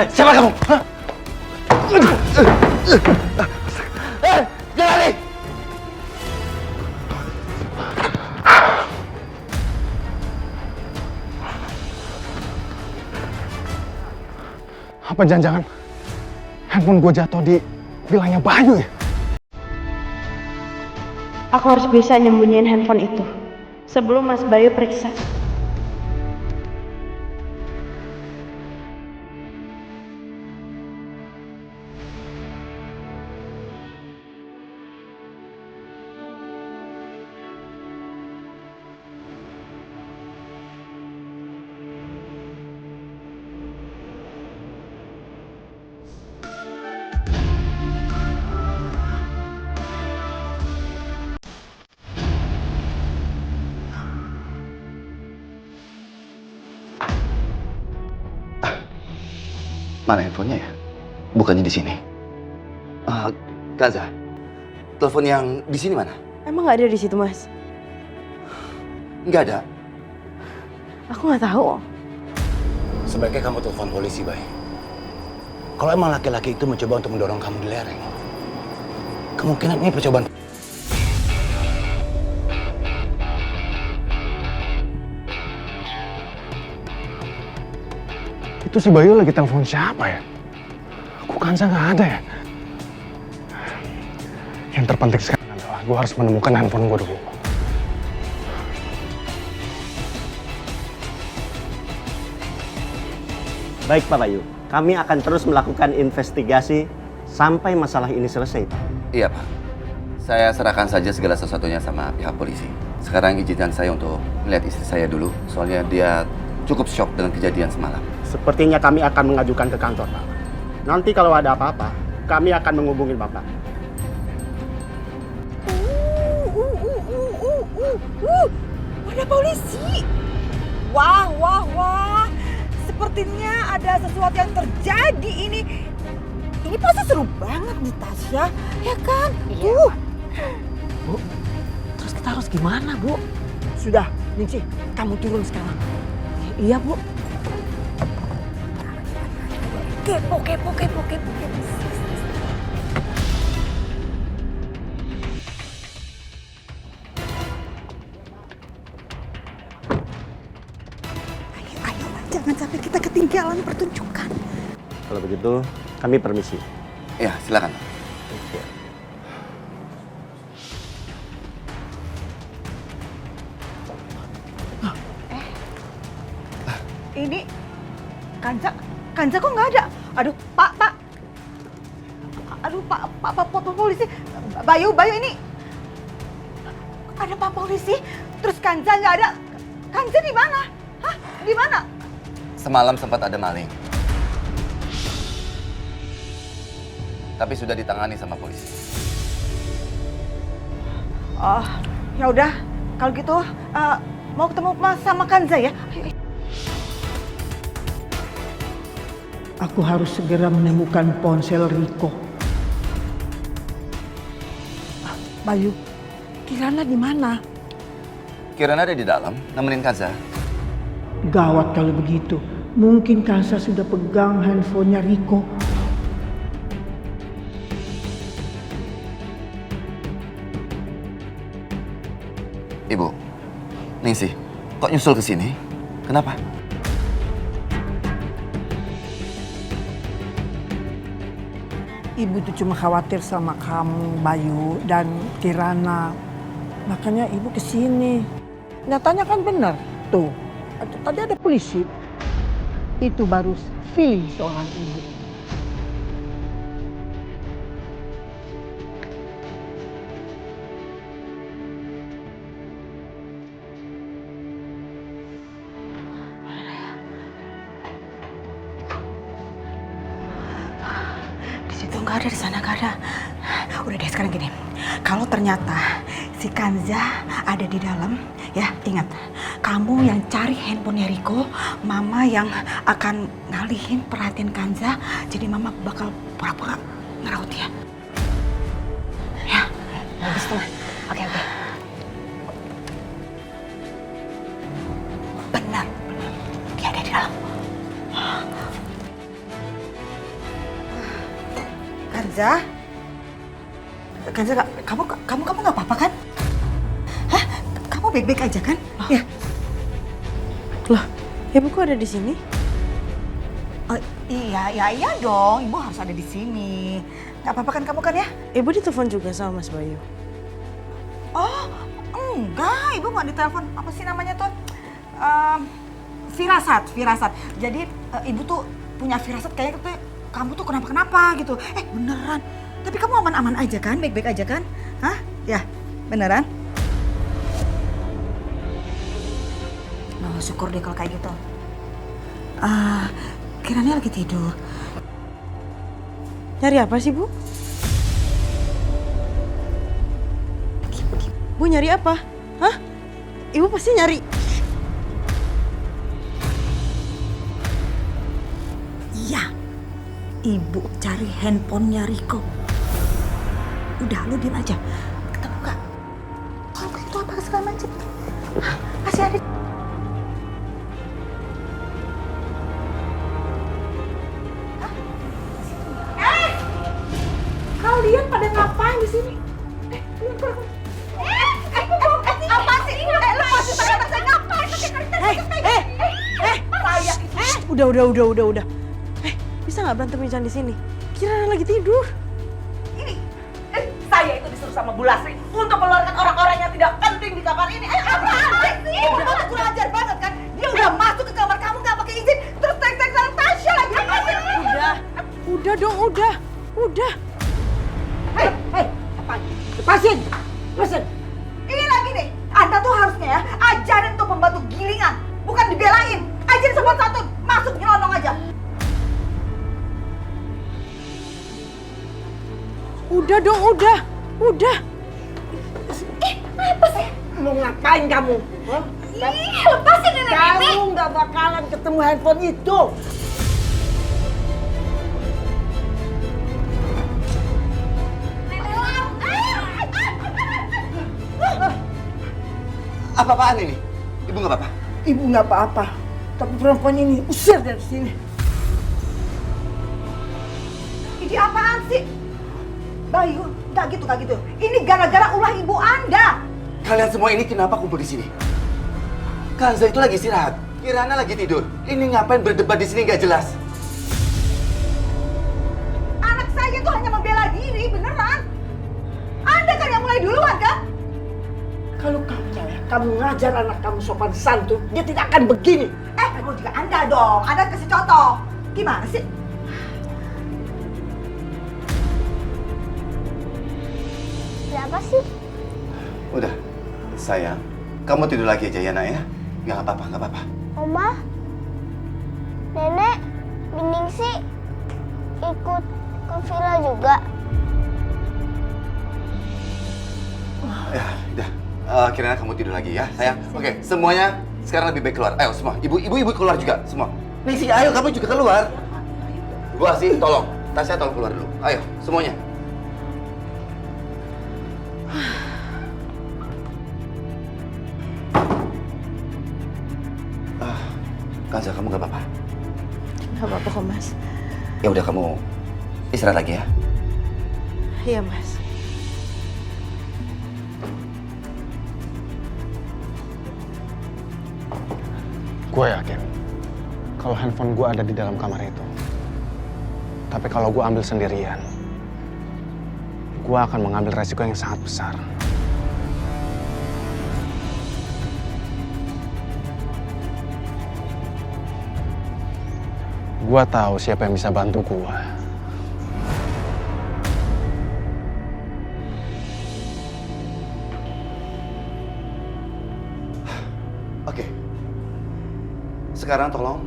Siapa kamu? Hah? Jangan lari! Apa jangan-jangan handphone gue jatuh di vilanya Bayu ya? Aku harus bisa nyembunyiin handphone itu sebelum Mas Bayu periksa. Mana handphonenya ya? Bukannya di sini. Kanza, telepon yang di sini mana? Emang nggak ada di situ, Mas? Nggak ada. Aku nggak tahu. Sebaiknya kamu telepon polisi, Bay. Kalau emang laki-laki itu mencoba untuk mendorong kamu di lereng, kemungkinan ini percobaan. Itu si Bayu lagi telepon siapa ya? Kok Kanza nggak ada ya? Yang terpenting sekarang adalah gue harus menemukan handphone gue dulu. Baik Pak Bayu, kami akan terus melakukan investigasi sampai masalah ini selesai Pak. Iya Pak, saya serahkan saja segala sesuatunya sama pihak polisi. Sekarang izinkan saya untuk melihat istri saya dulu, soalnya dia cukup shock dengan kejadian semalam. Sepertinya kami akan mengajukan ke kantor Pak. Nanti kalau ada apa-apa, kami akan menghubungi Bapak. Ada polisi. Wah, wah, wah. Sepertinya ada sesuatu yang terjadi ini. Ini pasti seru banget nih Tasya, ya kan? Iya, Bu, terus kita harus gimana, Bu? Sudah, Ningsih, kamu turun sekarang. Iya, Bu. Kepo. Ayo, jangan sampai kita ketinggalan pertunjukan. Kalau begitu, kami permisi. Iya, silakan. Ini Kanza kok nggak ada? Aduh, Pak. Aduh, Pak polisi. Bayu ini. Ada Pak polisi, terus Kanza nggak ada. Kanza di mana? Hah? Di mana? Semalam sempat ada maling. Tapi sudah ditangani sama polisi. Oh, ya udah. Kalau gitu, mau ketemu Mas sama Kanza ya? Ayo. Aku harus segera menemukan ponsel Riko. Bayu, Kirana di mana? Kirana ada di dalam, nemenin Kanza. Gawat kalau begitu. Mungkin Kansa sudah pegang handphonenya Riko. Ibu, Ningsih, kok nyusul ke sini? Kenapa? Ibu tuh cuma khawatir sama kamu, Bayu, dan Kirana. Makanya ibu kesini. Nyatanya kan benar. Tuh, tadi ada polisi. Itu baru feeling seorang ibu. Nggak ada, di sana nggak ada. Udah deh, sekarang gini. Kalau ternyata si Kanza ada di dalam, ya ingat, kamu yang cari handphonenya Riko, Mama yang akan ngalihin perhatian Kanza, jadi Mama bakal pura-pura ngerawat dia. Ya, bagus tuh. Oke. Benar. Dia ada di dalam. Kanza, kamu nggak apa-apa kan? Hah? Kamu baik-baik aja kan? Ya. Loh, ibu kok ada di sini? Oh, iya dong. Ibu harus ada di sini. Nggak apa-apa kan kamu kan ya? Ibu ditelepon juga sama Mas Bayu. Oh, enggak. Ibu nggak ditelepon. Apa sih namanya tuh? Firasat. Jadi ibu tuh punya firasat kayak gitu. Kamu tuh kenapa gitu. Beneran. Tapi kamu aman-aman aja kan? Baik-baik aja kan? Hah? Ya, beneran? Oh, syukur deh kalau kayak gitu. Kiranya lagi tidur. Nyari apa sih, Bu? Bu nyari apa? Hah? Ibu pasti nyari. Iya. Ibu cari handphonenya Riko. Udah, lu diem aja. Ketemu gak? Kalau itu apa segala macam. Masih ada. Kalian pada ngapain di sini? Apa sih? Lepasin tangan saya ngapain? Udah. Bisa nggak berantemnya jangan di sini? Kirana lagi tidur. Saya itu disuruh sama Bu Lasri untuk mengeluarkan orang-orang yang tidak penting di kamar ini. Apaan sih? Udah kurang ajar banget kan? Dia udah masuk ke kamar kamu nggak pakai izin, terus teks-teks sama Tasya lagi. Udah dong, udah. Hei, apaan? Lepasin. Ini lagi nih, Anda tuh harusnya ya ajarin tuh pembantu gilingan, bukan dibelain. Ajarin sopan santun, masuk nyelonong aja. Udah dong, udah. Apa sih? Mau ngapain kamu? Hah? Lepasin ini. Kamu nggak bakalan ketemu handphone itu. Apa-apaan ini? Ibu nggak apa-apa? Ibu nggak apa-apa. Tapi perempuan ini usir dari sini. Ini apaan sih? Bayu, nggak gitu. Ini gara-gara ulah ibu Anda. Kalian semua ini kenapa kumpul di sini? Kanza itu lagi istirahat, Kirana lagi tidur. Ini ngapain berdebat di sini nggak jelas? Anak saya tuh hanya membela diri, beneran. Anda kan yang mulai duluan kan? Kalau kamu ngajar anak kamu sopan santun, dia tidak akan begini. Aku juga Anda dong. Anda kasih contoh. Gimana sih? Kenapa sih? Udah, sayang, kamu tidur lagi aja ya nak ya. Nggak apa-apa. Oma, Nenek, Bening sih ikut ke villa juga. Ya, udah. Kirana kamu tidur lagi ya, sayang. Oke, semuanya sekarang lebih baik keluar. Ayo semua, ibu keluar juga semua. Ningsi, ayo kamu juga keluar. Bu Asih, tolong. Tasya tolong keluar dulu. Ayo, semuanya. Kanza, kamu gak apa-apa? Gak apa-apa kok, Mas. Ya udah, kamu istirahat lagi ya. Iya, Mas. Gue yakin kalau handphone gue ada di dalam kamar itu. Tapi kalau gue ambil sendirian, gue akan mengambil resiko yang sangat besar. Gue tahu siapa yang bisa bantu gue. Oke. Sekarang tolong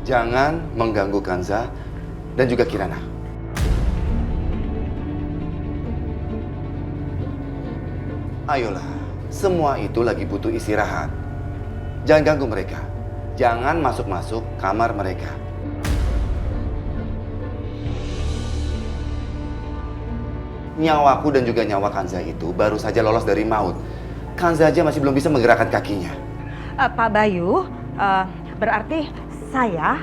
jangan mengganggu Kanza dan juga Kirana. Ayolah, semua itu lagi butuh istirahat. Jangan ganggu mereka. Jangan masuk-masuk kamar mereka. Nyawaku dan juga nyawa Kanza itu baru saja lolos dari maut. Kanza aja masih belum bisa menggerakkan kakinya. Pak Bayu, berarti saya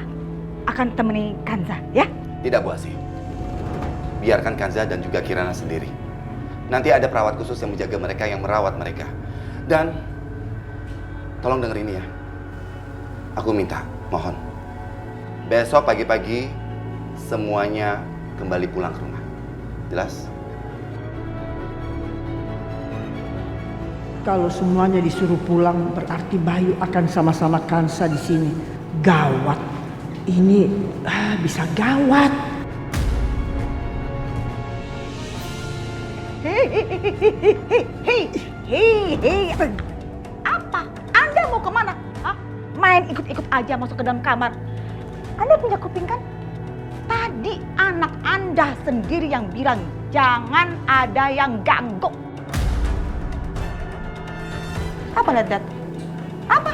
akan temani Kanza, ya? Tidak, Bu Asih. biarkan Kanza dan juga Kirana sendiri. Nanti ada perawat khusus yang menjaga mereka, yang merawat mereka. Dan tolong denger ini ya. Aku minta, mohon. Besok pagi-pagi semuanya kembali pulang ke rumah. Jelas? Kalau semuanya disuruh pulang berarti Bayu akan sama-sama Kansa di sini. Gawat. Ini bisa gawat. Hei. Apa? Anda mau kemana? Hah? Main ikut-ikut aja masuk ke dalam kamar. Anda punya kuping kan? Tadi anak Anda sendiri yang bilang jangan ada yang ganggu. Apa lihat? Apa?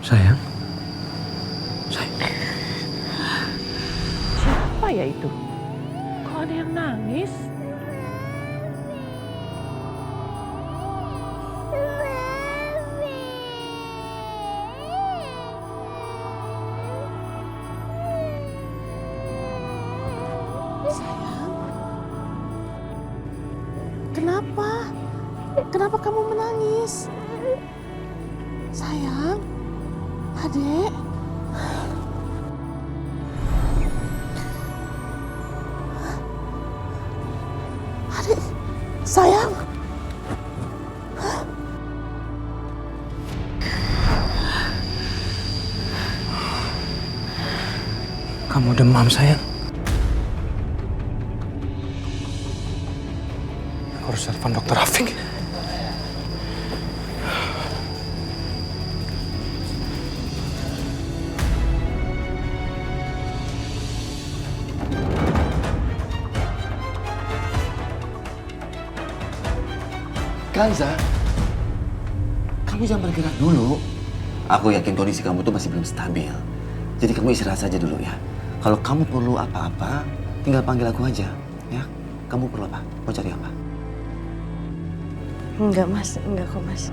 Sayang. Siapa ya itu? Kok ada yang nangis? Sayang. Kenapa? Kenapa kamu menangis? Sayang. Adek. Adek. Sayang. Kamu demam, sayang. Aku harus telepon dokter Rafiq. Kanza, kamu jangan bergerak dulu. Aku yakin kondisi kamu tuh masih belum stabil. Jadi kamu istirahat saja dulu ya. Kalau kamu perlu apa-apa, tinggal panggil aku aja. Ya, kamu perlu apa? Mau cari apa? Enggak mas, enggak kok mas.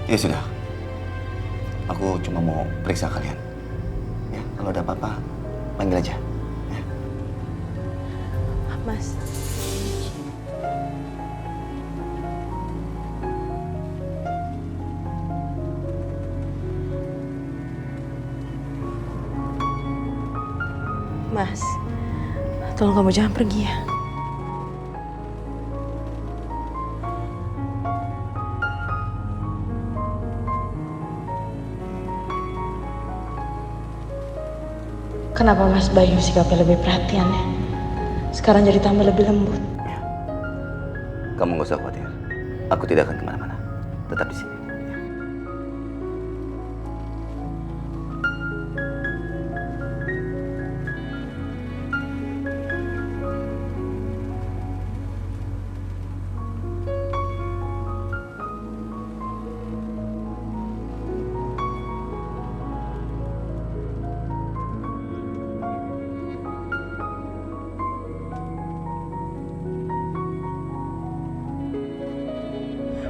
Ya sudah. Aku cuma mau periksa kalian. Ya, kalau ada apa-apa, panggil aja. Ya. Mas. Mas, tolong kamu jangan pergi ya. Kenapa Mas Bayu sikapnya lebih perhatian ya? Sekarang jadi tambah lebih lembut. Ya. Kamu nggak usah khawatir. Aku tidak akan kemana-mana. Tetap di sini.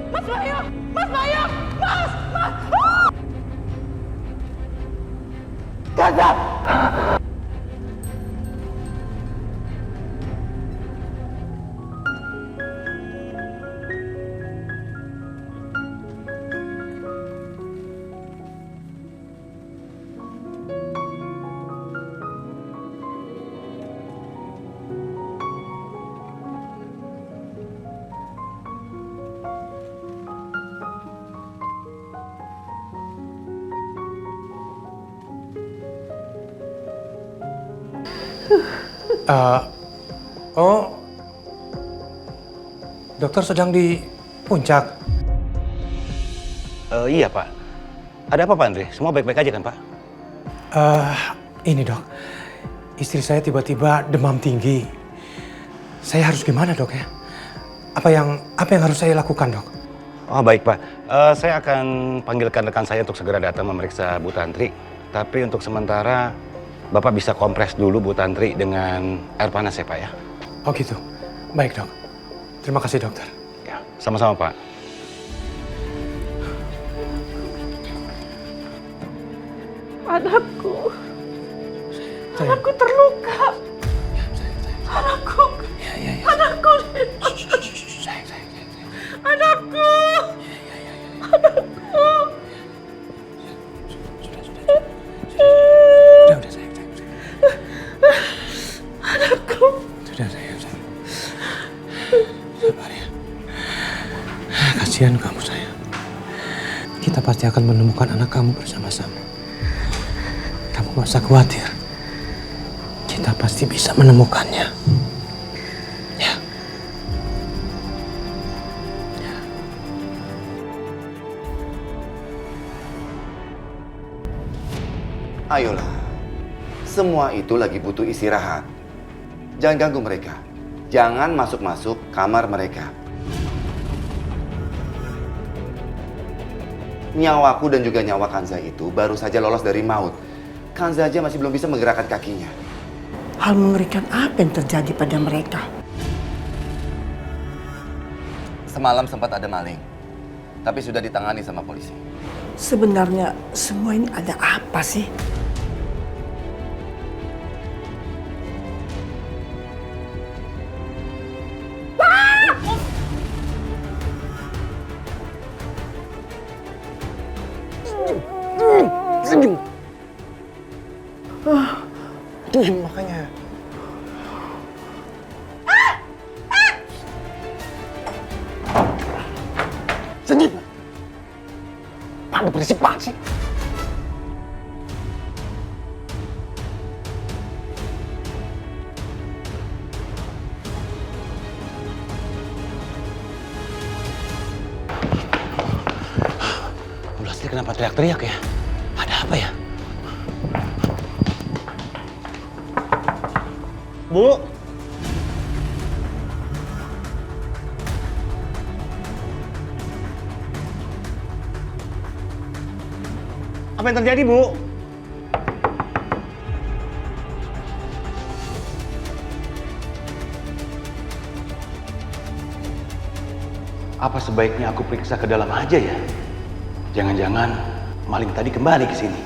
Mas Bayu! Mas Bayu! Mas! Kanza! Dokter sedang di puncak. Iya Pak. Ada apa Pak Andre? Semua baik-baik aja kan Pak? Ini dok, istri saya tiba-tiba demam tinggi. Saya harus gimana dok ya? Apa yang harus saya lakukan dok? Oh baik Pak, saya akan panggilkan rekan saya untuk segera datang memeriksa Bu Tantri. Tapi untuk sementara Bapak bisa kompres dulu Bu Tantri dengan air panas ya Pak ya. Oh gitu, baik dok. Terima kasih dokter. Ya, sama-sama Pak. Anakku. Anakku terluka. Anakku. Anakku. Anakku. Anakku. Udah sayang. Anakku. Sudah sayang. Sabar ya. Kasihan kamu sayang. Kita pasti akan menemukan anak kamu bersama-sama. Kamu gak usah khawatir. Kita pasti bisa menemukannya. Ya. Ayolah, semua itu lagi butuh istirahat. Jangan ganggu mereka. Jangan masuk-masuk kamar mereka. Nyawaku dan juga nyawa Kanza itu baru saja lolos dari maut. Kanza aja masih belum bisa menggerakkan kakinya. Hal mengerikan apa yang terjadi pada mereka? Semalam sempat ada maling, tapi sudah ditangani sama polisi. Sebenarnya semua ini ada apa sih? Diem makanya. Senyum. Pada berisik banget sih. Bu Lastri kenapa teriak-teriak ya? Ada apa ya? Bu. Apa yang terjadi, Bu? Apa sebaiknya aku periksa ke dalam aja ya? Jangan-jangan maling tadi kembali ke sini.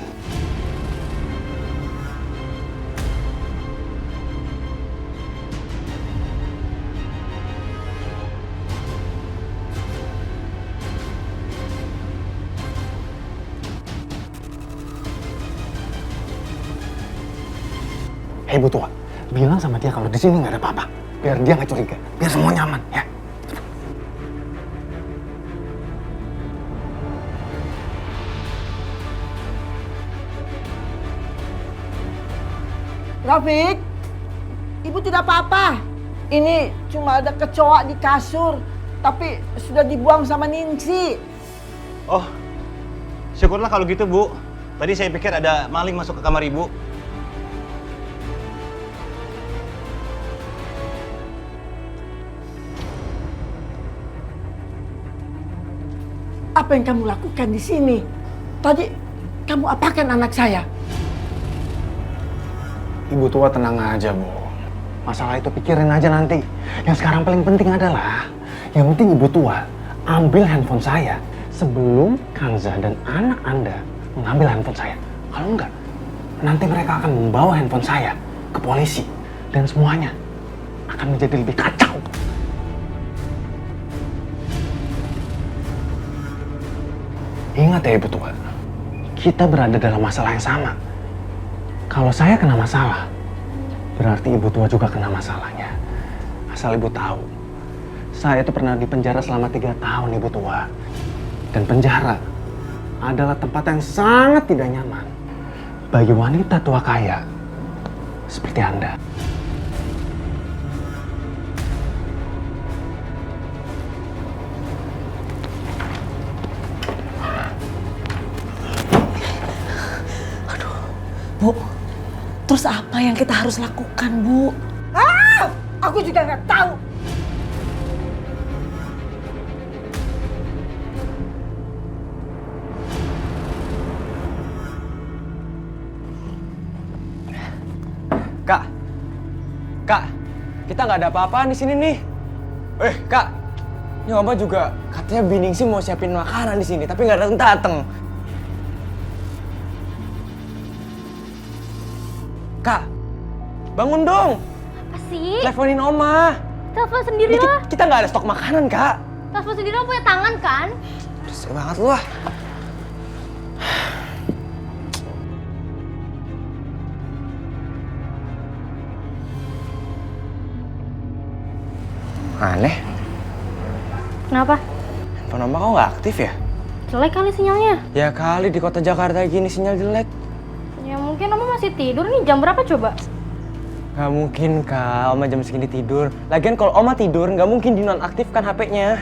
Hei Bu Tua, bilang sama dia kalau di sini nggak ada apa-apa. Biar dia nggak curiga, biar semua nyaman, ya. Rafiq, ibu tidak apa-apa. Ini cuma ada kecoa di kasur, tapi sudah dibuang sama Ningsi. Oh, syukurlah kalau gitu, Bu. Tadi saya pikir ada maling masuk ke kamar Ibu. Apa yang kamu lakukan di sini? Tadi kamu apakan anak saya? Ibu tua tenang aja, Bu. Masalah itu pikirin aja nanti. Yang sekarang paling penting adalah, yang penting Ibu tua ambil handphone saya sebelum Kanza dan anak Anda mengambil handphone saya. Kalau enggak, nanti mereka akan membawa handphone saya ke polisi. Dan semuanya akan menjadi lebih kacau. Ingat ya Ibu tua, kita berada dalam masalah yang sama. Kalau saya kena masalah, berarti Ibu tua juga kena masalahnya. Asal Ibu tahu, saya itu pernah dipenjara selama 3 tahun Ibu tua. Dan penjara adalah tempat yang sangat tidak nyaman bagi wanita tua kaya seperti Anda. Bu, Terus apa yang kita harus lakukan, Bu? Aku juga nggak tahu. Kak, kita nggak ada apa-apaan di sini nih. Kak, ini Oma juga katanya Biningsih mau siapin makanan di sini, tapi nggak dateng. Kak, bangun dong. Apa sih? Teleponin Oma. Telepon sendiri Ini lah. kita nggak ada stok makanan, Kak. Telepon sendiri lo punya tangan kan? Resek banget lu ah. Aneh, Kenapa? handphone Oma kok nggak aktif ya? Jelek kali sinyalnya. Ya kali di kota Jakarta gini sinyal jelek. Ya mungkin Oma masih tidur nih, jam berapa coba? Gak mungkin Kak, Oma jam segini tidur. Lagian kalau Oma tidur nggak mungkin dinonaktifkan HP-nya.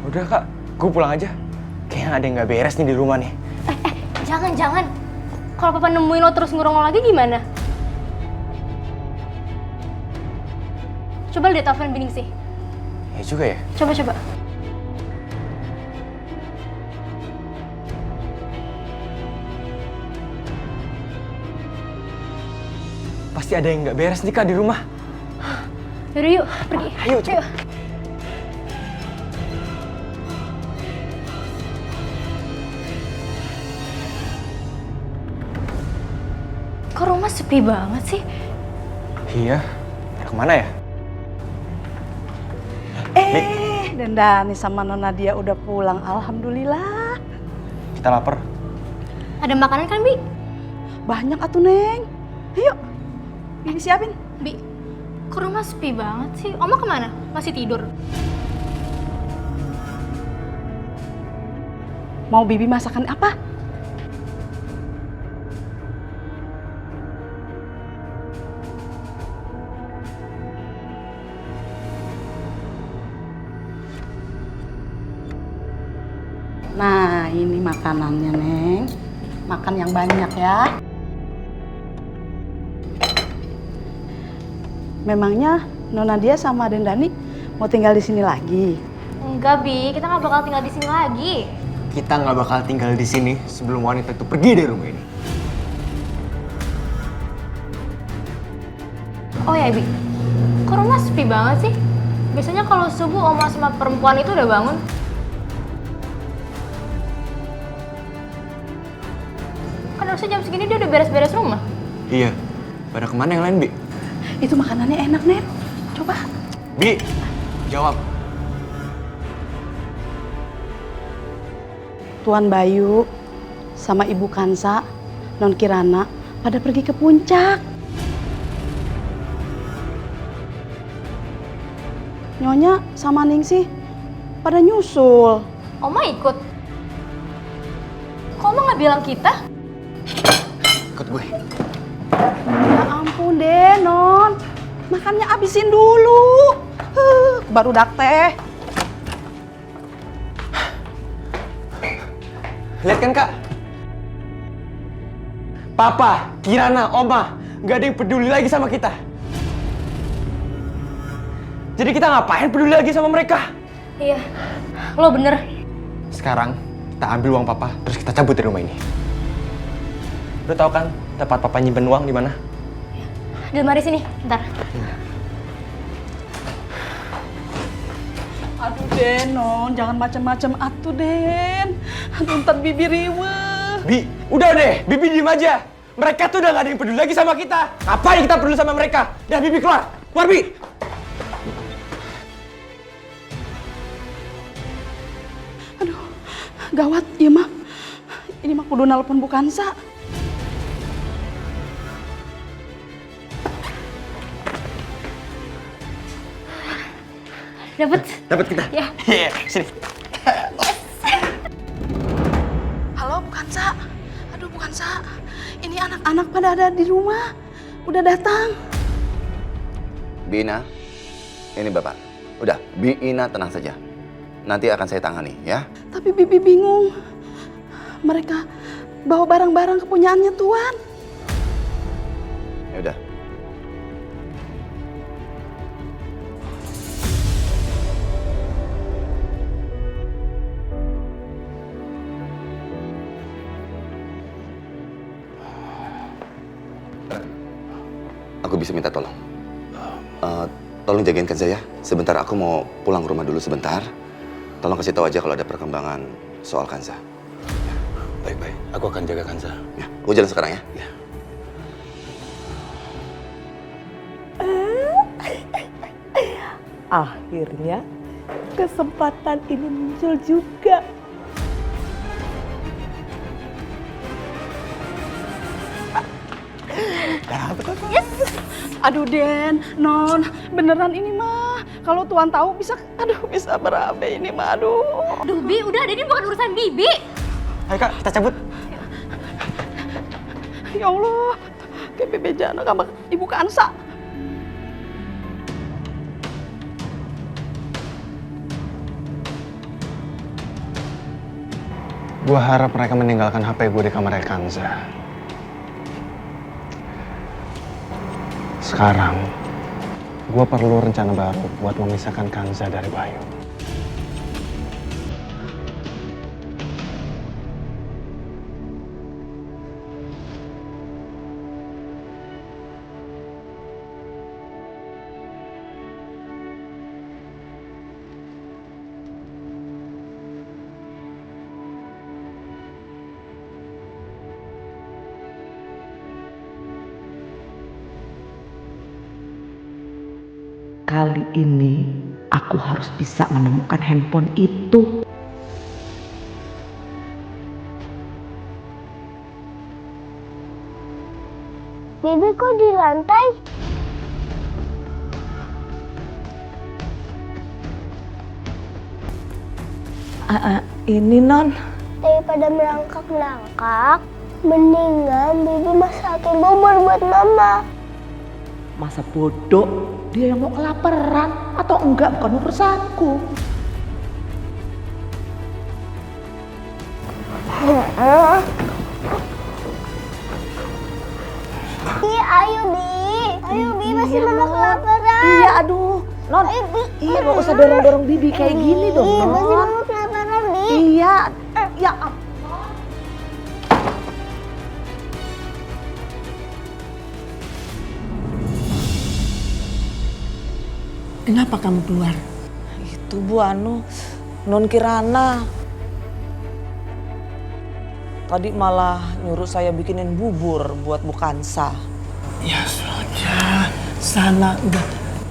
Udah Kak, gue pulang aja. Kayaknya ada yang nggak beres nih di rumah nih. Jangan. Kalau papa nemuin lo terus ngurung lo lagi gimana? Coba deh telepon Biningsih. Ya juga ya. Coba. Pasti ada yang nggak beres nih Kak di rumah. Yaudah yuk, pergi. Ayo, cepet. Kok rumah sepi banget sih? Iya, pada kemana ya? Dendani sama Nona dia udah pulang, alhamdulillah. Kita lapar. Ada makanan kan, Bi? Banyak atuh, Neng. Ayo, Bibi siapin. Bi, kok rumah sepi banget sih? Oma kemana? Masih tidur? Mau Bibi masakan apa? Nah, ini makanannya, Neng. Makan yang banyak ya. Memangnya Nona dia sama Dendani mau tinggal di sini lagi? Enggak, Bi. Kita nggak bakal tinggal di sini lagi. Kita nggak bakal tinggal di sini sebelum wanita itu pergi dari rumah ini. Oh ya, Bi. Kok rumah sepi banget sih? Biasanya kalau subuh Oma sama perempuan itu udah bangun. Kan harusnya jam segini dia udah beres-beres rumah. Iya. Pada kemana yang lain, Bi? Itu makanannya enak, Nen. Coba. Bi, jawab. Tuan Bayu sama Ibu Kansa, Non Kirana pada pergi ke puncak. Nyonya sama Ningsih pada nyusul. Oma ikut. Kok Oma nggak bilang kita? Ikut gue. Ya ampun deh, Non. Makannya abisin dulu. Baru dak teh. Lihat kan Kak? Papa, Kirana, Oma, nggak ada yang peduli lagi sama kita. Jadi kita ngapain peduli lagi sama mereka? Iya, lo bener. Sekarang kita ambil uang Papa, terus kita cabut dari rumah ini. Lo tau kan tempat Papa nyimpen uang di mana? Di lemari sini, bentar. Aduh Den, Non, jangan macam-macam atuh Den. Aduh ntar Bibi riweuh. Bi, udah deh, Bibi diem aja. Mereka tuh udah gak ada yang peduli lagi sama kita. Ngapain kita peduli sama mereka? Dah Bibi keluar, keluar Bi. Aduh, gawat, iya mah. Ini mah kudu nelpon Bu Kansa. Dapat kita. Ya. Iya, sini. Halo Bu Kansa. Aduh Bu Kansa, ini anak-anak pada ada di rumah. Udah datang. Bina, ini Bapak. Udah, Bina tenang saja. Nanti akan saya tangani, ya. Tapi Bibi bingung. Mereka bawa barang-barang kepunyaannya Tuan. Ya Udah. Aku bisa minta tolong. Tolong jagain Kanza ya. Sebentar aku mau pulang rumah dulu sebentar. Tolong kasih tahu aja kalau ada perkembangan soal Kanza. Baik-baik, aku akan jaga Kanza. Ya, aku jalan sekarang ya. Ya. Akhirnya kesempatan ini muncul juga. Aduh Den, Non, beneran ini mah. Kalau Tuan tahu bisa berabe ini mah, aduh. Aduh, Bi, udah deh, ini bukan urusan Bibi. Ayo Kak, kita cabut. Ya Allah, kayak bebe jana sama Ibu Kansa. Gue harap mereka meninggalkan HP gue di kamarnya Kanza. Sekarang, gue perlu rencana baru buat memisahkan Kanza dari Bayu. Kali ini aku harus bisa menemukan handphone itu. Bibi kok di lantai? Ini Non. Daripada merangkak-merangkak, mendingan Bibi masakin bubur buat Mama. Masa bodoh, dia yang mau kelaparan atau enggak bukan urusanku. Ayo Bi, pasti Mama kelaparan. Iya, aduh. Non, Ayo Bi. iya gak usah dorong-dorong Bibi kayak gini dong, Pasti Non. Mama kelaparan Bi. Iya, ya ampun. Kenapa kamu keluar? Itu Bu Anu, Non Kirana. Tadi malah nyuruh saya bikinin bubur buat Bu Kansa. Ya sudah, sana udah.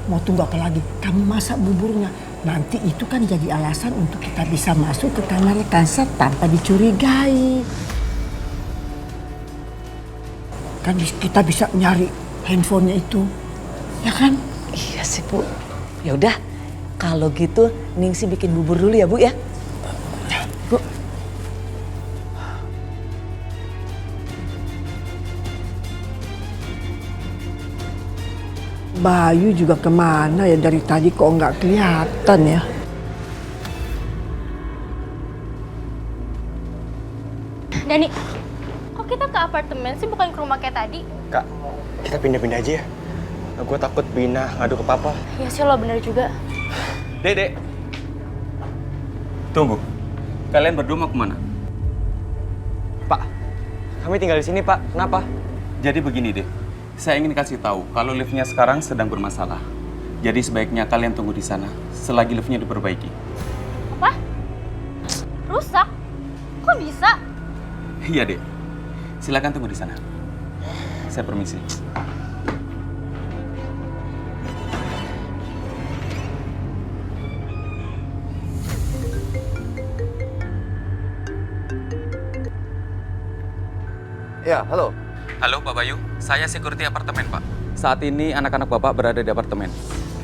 Mau tunggu apa lagi? Kamu masak buburnya. Nanti itu kan jadi alasan untuk kita bisa masuk ke kamar Kansa tanpa dicurigai. Kan kita bisa nyari handphonenya itu, ya kan? Iya sih Bu. Ya udah, kalau gitu Ningsi bikin bubur dulu ya Bu ya. Bu. Bayu juga kemana ya dari tadi kok nggak kelihatan ya? Dani, kok kita ke apartemen sih bukan ke rumah kayak tadi? Kak, kita pindah-pindah aja ya. Gue takut Bina ngadu ke Papa. Ya sih lo bener juga. Dek. Tunggu. Kalian berdua mau kemana? Pak, kami tinggal di sini Pak. Kenapa? Jadi begini deh, saya ingin kasih tahu kalau liftnya sekarang sedang bermasalah. Jadi sebaiknya kalian tunggu di sana selagi liftnya diperbaiki. Apa? Rusak? Kok bisa? Iya deh, silakan tunggu di sana. Saya permisi. Ya, halo. Halo Pak Bayu, saya security apartemen Pak. Saat ini anak-anak Bapak berada di apartemen.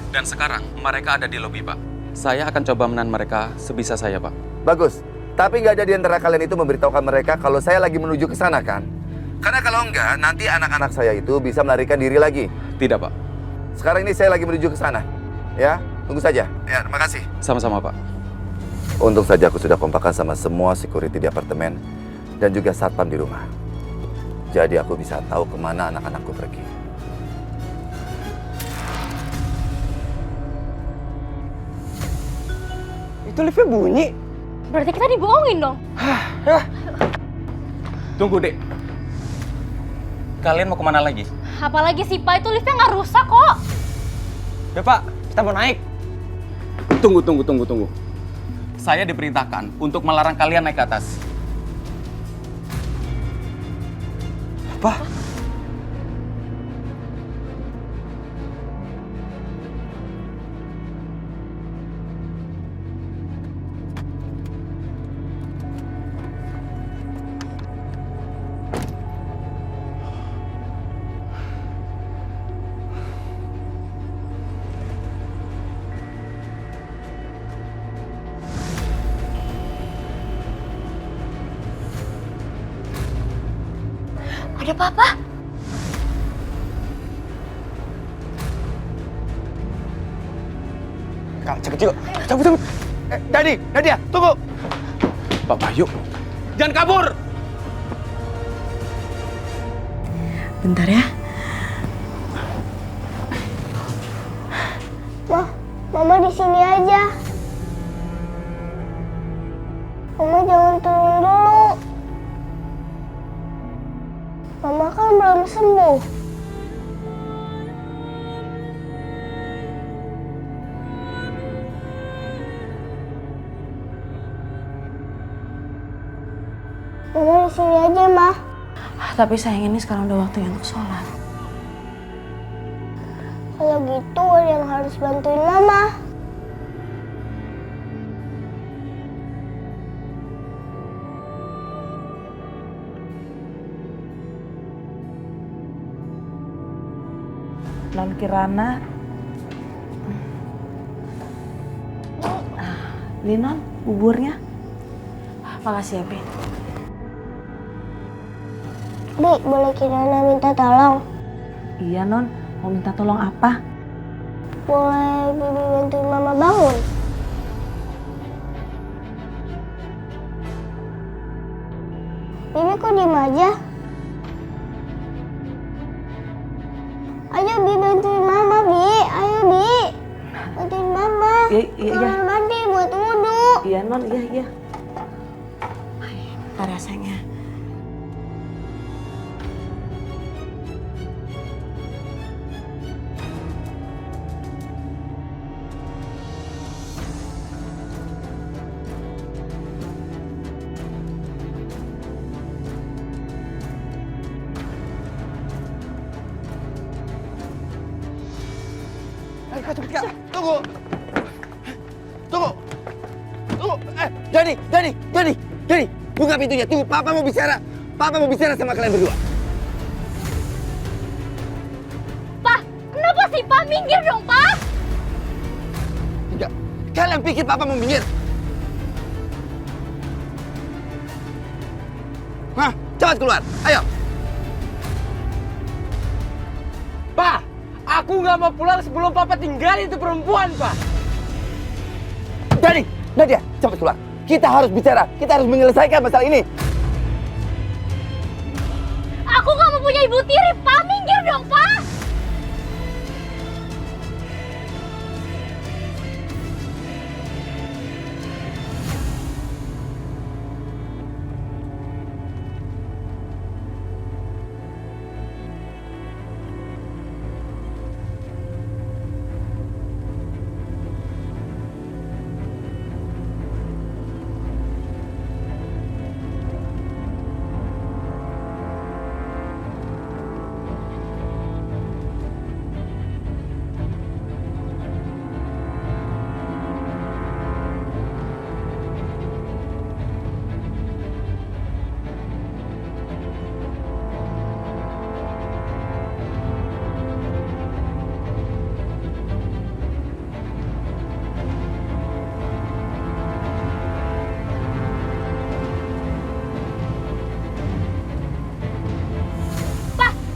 Dan sekarang mereka ada di lobi Pak. Saya akan coba menahan mereka sebisa saya Pak. Bagus. Tapi nggak ada di antara kalian itu memberitahukan mereka kalau saya lagi menuju ke sana kan? Karena kalau enggak, nanti anak-anak saya itu bisa melarikan diri lagi. Tidak Pak. Sekarang ini saya lagi menuju ke sana. Ya, tunggu saja. Ya, terima kasih. Sama-sama Pak. Untung saja aku sudah kompakan sama semua security di apartemen dan juga satpam di rumah. Jadi aku bisa tahu kemana anak-anakku pergi. Itu liftnya bunyi. Berarti kita dibohongin dong. Tunggu, Dek. Kalian mau kemana lagi? Apalagi sih Pak, itu liftnya nggak rusak kok. Ya Pak, kita mau naik. Tunggu. Saya diperintahkan untuk melarang kalian naik ke atas. Apa? Ada Papa? Kak, cepet yuk. Cabut. Nadia, tunggu. Pak Bayu, jangan kabur! Bentar ya. Mama di sini aja. Mama jangan turun dulu. Mama kan belum sembuh. Mama di sini aja, Ma. Tapi sayang, ini sekarang udah waktunya untuk sholat. Kalau gitu ada yang harus bantuin Mama. Non Kirana. Ini Non, buburnya. Makasih ya, Bi. Bi, boleh Kirana minta tolong? Iya Non, mau minta tolong apa? Boleh Bibi bantuin Mama bangun? Bibi kok diem aja? Ayo Bi bantuin Mama, Bi. Ayo Bi. Bantuin Mama. Iya. Kamar mandi buat wudhu. Iya Non, iya. Ntar ya, sayangnya. Tunggu. Jadi, buka pintunya. Tunggu, Papa mau bicara. Papa mau bicara sama kalian berdua. Pak, kenapa sih Pak? Minggir dong Pak. Tidak. Kalian pikir Papa mau minggir? Hah? Cepat keluar. Ayo. Pak, aku nggak mau pulang sebelum Papa tinggalin itu perempuan, Pak. Jadi, Nadia, cepat keluar. Kita harus bicara. Kita harus menyelesaikan masalah ini. Aku nggak mau punya ibu tiri Pak. Minggir dong Pak.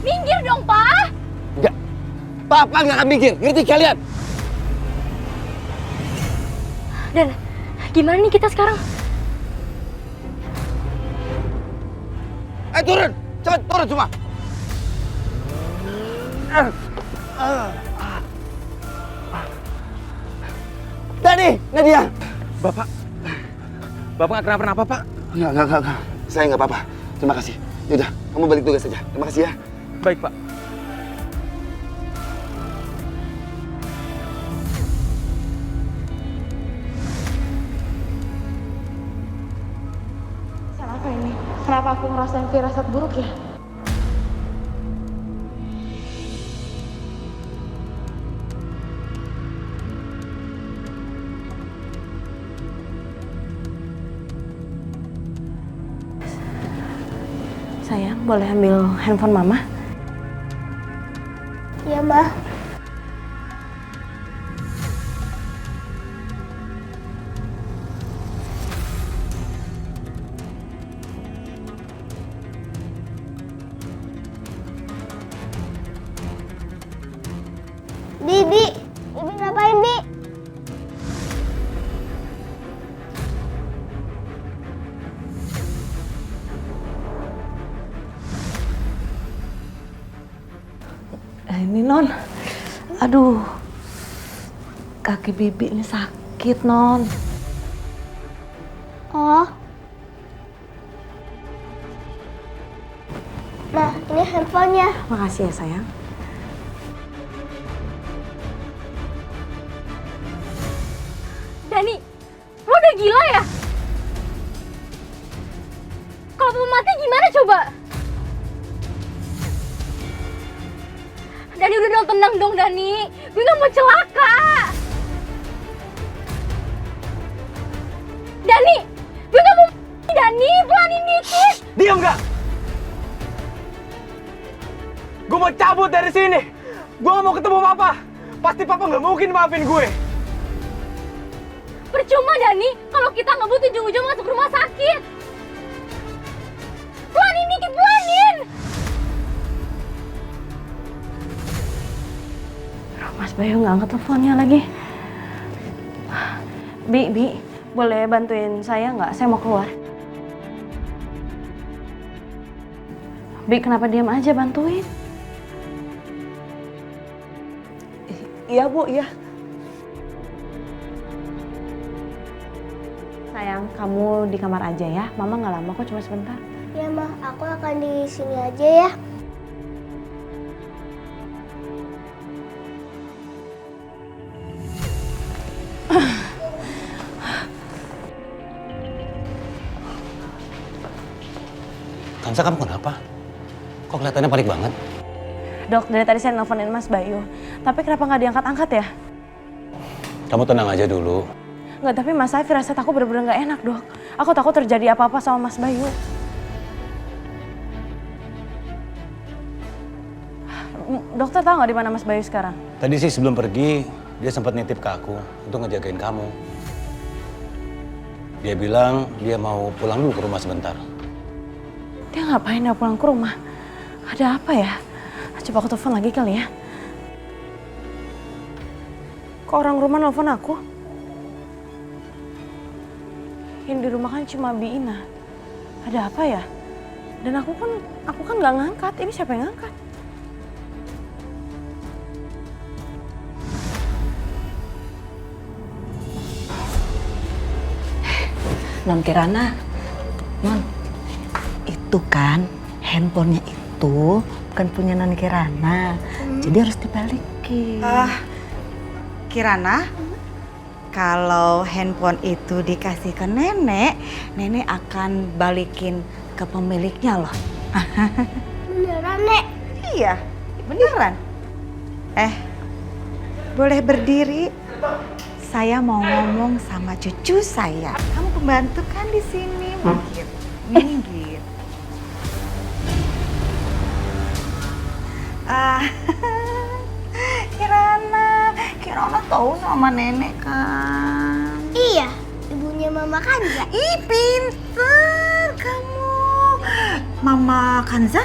Minggir dong, Pak. Enggak. Papa nggak akan minggir. Ngerti kalian? Dan gimana nih kita sekarang? Turun. Cepat turun semua. Dani, Nadia. Bapak nggak kenapa-napa, Pak? Enggak. Saya nggak apa-apa. Terima kasih. Yaudah, kamu balik tugas saja. Terima kasih ya. Baik, Pak. Kenapa ini? Kenapa aku ngerasain firasat buruk ya? Sayang, boleh ambil handphone Mama? Iya, Ma. Bibi ngapain, Bi? Ini Non, aduh, kaki Bibi ini sakit Non. Oh. Nah, ini handphonenya. Makasih ya sayang. Dani, lo udah gila ya? Kalau mau mati gimana coba? Dani udah dong, tenang dong Dani. Gue gak mau celaka. Dani, gue gak mau mati Dani, pelanin dikit. Diam nggak? Gue mau cabut dari sini. Gue gak mau ketemu Papa. Pasti Papa nggak mungkin maafin gue. Percuma Dani, kalau kita ngebut ujung-ujung masuk rumah sakit. Pelanin dikit, pelanin. Mas Bayu nggak angkat teleponnya lagi. Bi, boleh bantuin saya nggak? Saya mau keluar. Bi, kenapa diam aja, bantuin? Iya Bu, iya. Sayang, kamu di kamar aja ya. Mama nggak lama kok, cuma sebentar. Ya, Ma. Aku akan di sini aja ya. Kansa, kamu kenapa? Kok kelihatannya panik banget? Dok, dari tadi saya nelfonin Mas Bayu. Tapi kenapa nggak diangkat-angkat ya? Kamu tenang aja dulu. Nggak, tapi Mas, saya firasat aku bener-bener nggak enak, Dok. Aku takut terjadi apa-apa sama Mas Bayu. Dokter tahu nggak di mana Mas Bayu sekarang? Tadi sih sebelum pergi, dia sempat nitip ke aku untuk ngejagain kamu. Dia bilang dia mau pulang dulu ke rumah sebentar. Dia ngapain ya pulang ke rumah? Ada apa ya? Coba aku telepon lagi kali ya. Kok orang rumah nelfon aku? Yang di rumah kan cuma Bi Ina. Ada apa ya? Dan aku kan nggak ngangkat. Ini siapa yang ngangkat? Non Kirana, Non, itu kan handphonenya itu bukan punya Non Kirana, jadi harus dibalikin. Kirana, kalau handphone itu dikasih ke nenek, nenek akan balikin ke pemiliknya loh. Beneran, Nek? Iya, beneran. Boleh berdiri? Saya mau ngomong sama cucu saya. Kamu pembantu kan di sini, minggir. Kirana tahu sama nenek kan? Iya, ibunya Mama Kanza. Ih, pinter kamu. Mama Kanza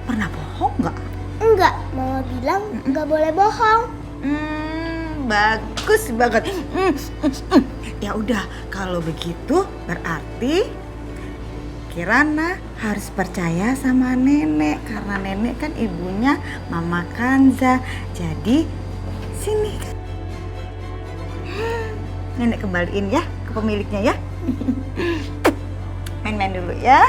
pernah bohong nggak? Enggak, Mama bilang nggak boleh bohong. Bagus banget. Ya udah, kalau begitu berarti Kirana harus percaya sama nenek karena nenek kan ibunya Mama Kanza. Jadi sini kan. Nenek kembaliin ya ke ke pemiliknya ya. Main-main dulu ya.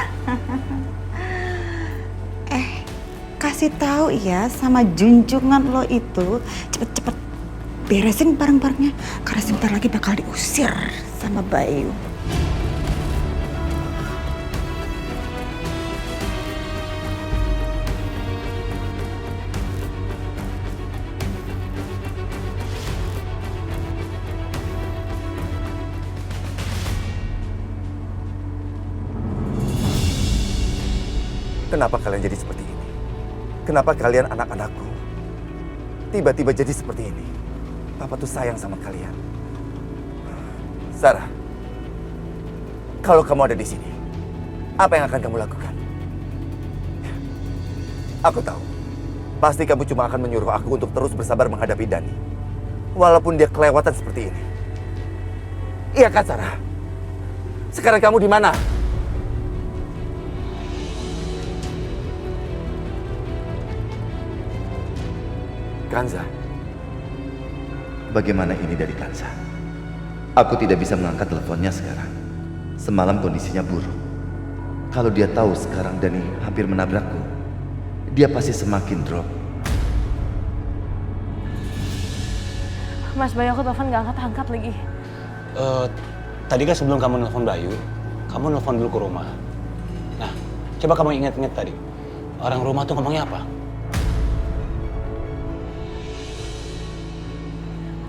Kasih tahu ya sama junjungan lo itu cepet-cepet beresin barang-barangnya karena sebentar lagi bakal diusir sama Bayu. Kenapa kalian jadi seperti ini? Kenapa kalian anak-anakku tiba-tiba jadi seperti ini? Papa tuh sayang sama kalian. Sarah, kalau kamu ada di sini, apa yang akan kamu lakukan? Aku tahu, pasti kamu cuma akan menyuruh aku untuk terus bersabar menghadapi Dani. Walaupun dia kelewatan seperti ini. Iya kan, Sarah? Sekarang kamu di mana? Kanza, bagaimana ini dari Kanza? Aku tidak bisa mengangkat teleponnya sekarang. Semalam kondisinya buruk. Kalau dia tahu sekarang Dani hampir menabrakku, dia pasti semakin drop. Mas Bayu, aku telepon gak angkat lagi. Tadi kan sebelum kamu nelfon Bayu, kamu nelfon dulu ke rumah. Nah, coba kamu ingat-ingat tadi. Orang rumah tuh ngomongnya apa?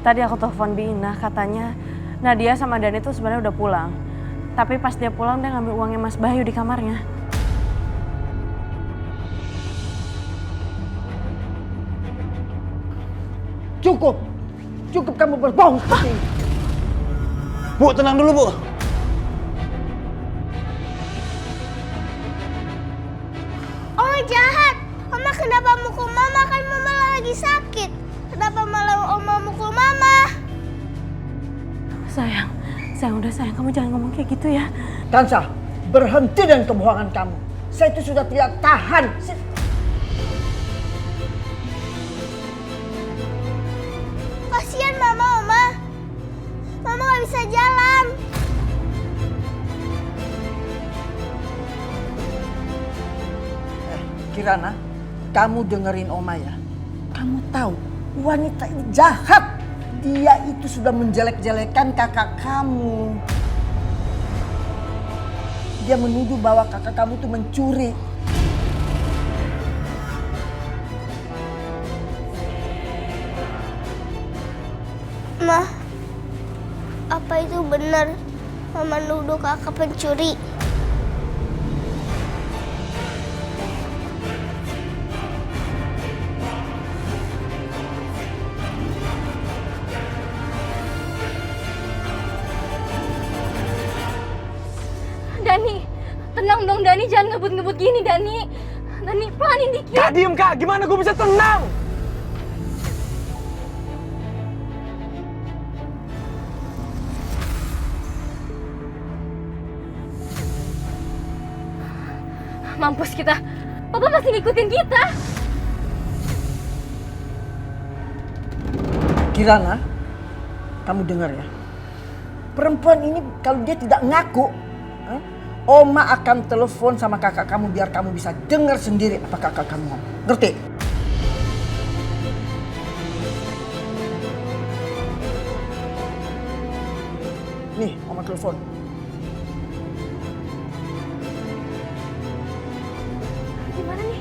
Tadi aku telepon Bina, katanya Nadia sama Dani tuh sebenarnya udah pulang. Tapi pas dia pulang dia ngambil uangnya Mas Bayu di kamarnya. Cukup! Cukup kamu berbohong seperti ini. Bu, tenang dulu, Bu. Oma jahat. Oma kenapa mukul Mama? Kan Mama lagi sakit. Kenapa malah Oma mukul Mama? Sayang, udah sayang, kamu jangan ngomong kayak gitu ya. Kansa, berhenti dengan kebohongan kamu. Saya itu sudah tidak tahan. Kasihan Mama, Oma. Mama gak bisa jalan. Kirana, kamu dengerin Oma ya. Kamu tahu, wanita ini jahat. Dia itu sudah menjelek-jelekan kakak kamu. Dia menuduh bahwa kakak kamu itu mencuri. Ma, apa itu benar Mama nuduh kakak pencuri? Dani, tenang dong Dani, jangan ngebut-ngebut gini Dani. Dani, pelanin dikit. Kak, diem Kak, gimana gue bisa tenang? Mampus kita, Papa masih ngikutin kita. Kirana, kamu dengar ya. Perempuan ini kalau dia tidak ngaku, Oma akan telepon sama kakak kamu biar kamu bisa dengar sendiri apa kakak kamu ngomong. Ngerti? Nih, Oma telepon. Gimana nih?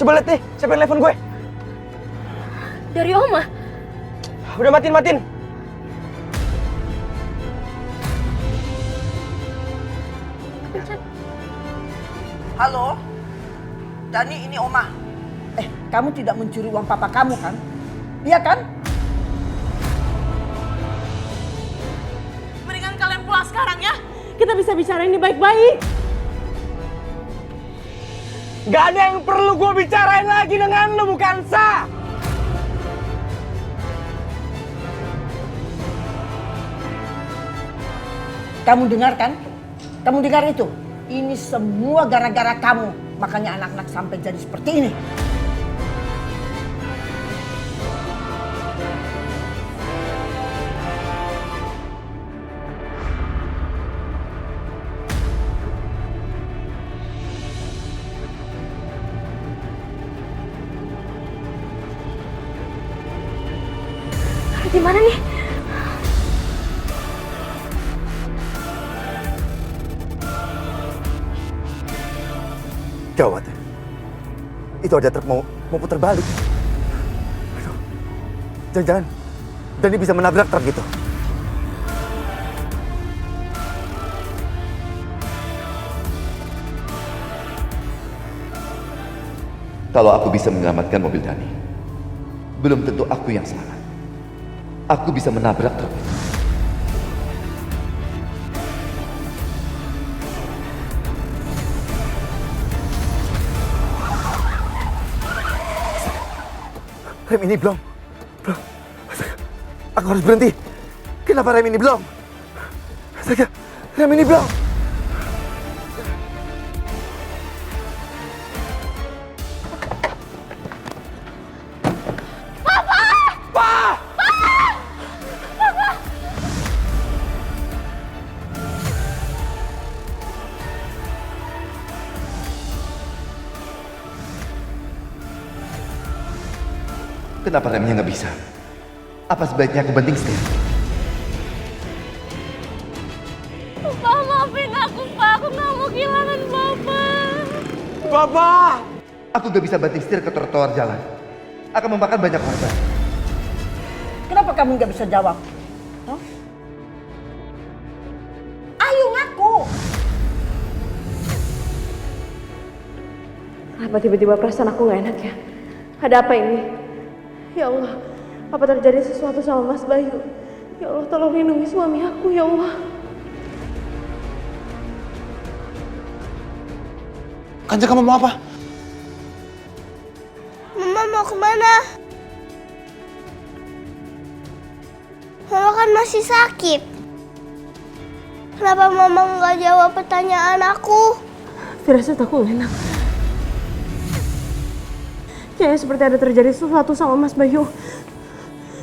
Coba lihat nih, siapa yang telepon gue? Dari Oma. Udah matiin. Halo? Dani, ini Oma. Kamu tidak mencuri uang papa kamu kan? Iya kan? Mendingan kalian pulang sekarang ya. Kita bisa bicara ini baik-baik. Gak ada yang perlu gue bicarain lagi dengan lu, bukan Sa? Kamu dengar kan? Kamu dengar itu? Ini semua gara-gara kamu. Makanya anak-anak sampai jadi seperti ini. gimana nih? Gawat. Itu ada truk mau putar balik. Aduh. Jangan-jangan Dani bisa menabrak truk itu. Kalau aku bisa menyelamatkan mobil Dani, belum tentu aku yang selamat. Aku bisa menabrak truk itu. Rem ini belum. Aku harus berhenti. Kenapa rem ini belum? Astaga, rem ini belum. Kenapa remnya nggak bisa? Apa sebaiknya aku banting setir? Pak, maafin aku, Pak. Aku nggak mau kehilangan Papa. Bapak! Aku nggak bisa banting setir ke trotoar jalan. Akan memakan banyak korban. Kenapa kamu nggak bisa jawab? Hah? Ayo ngaku. Kenapa tiba-tiba perasaan aku nggak enak ya? Ada apa ini? Ya Allah, apa terjadi sesuatu sama Mas Bayu? Ya Allah, tolong lindungi suami aku, ya Allah. Kanja, kamu mau apa? Mama mau kemana? Mama kan masih sakit. Kenapa Mama nggak jawab pertanyaan aku? Firasat aku nggak enak. Kayaknya seperti ada terjadi sesuatu sama Mas Bayu.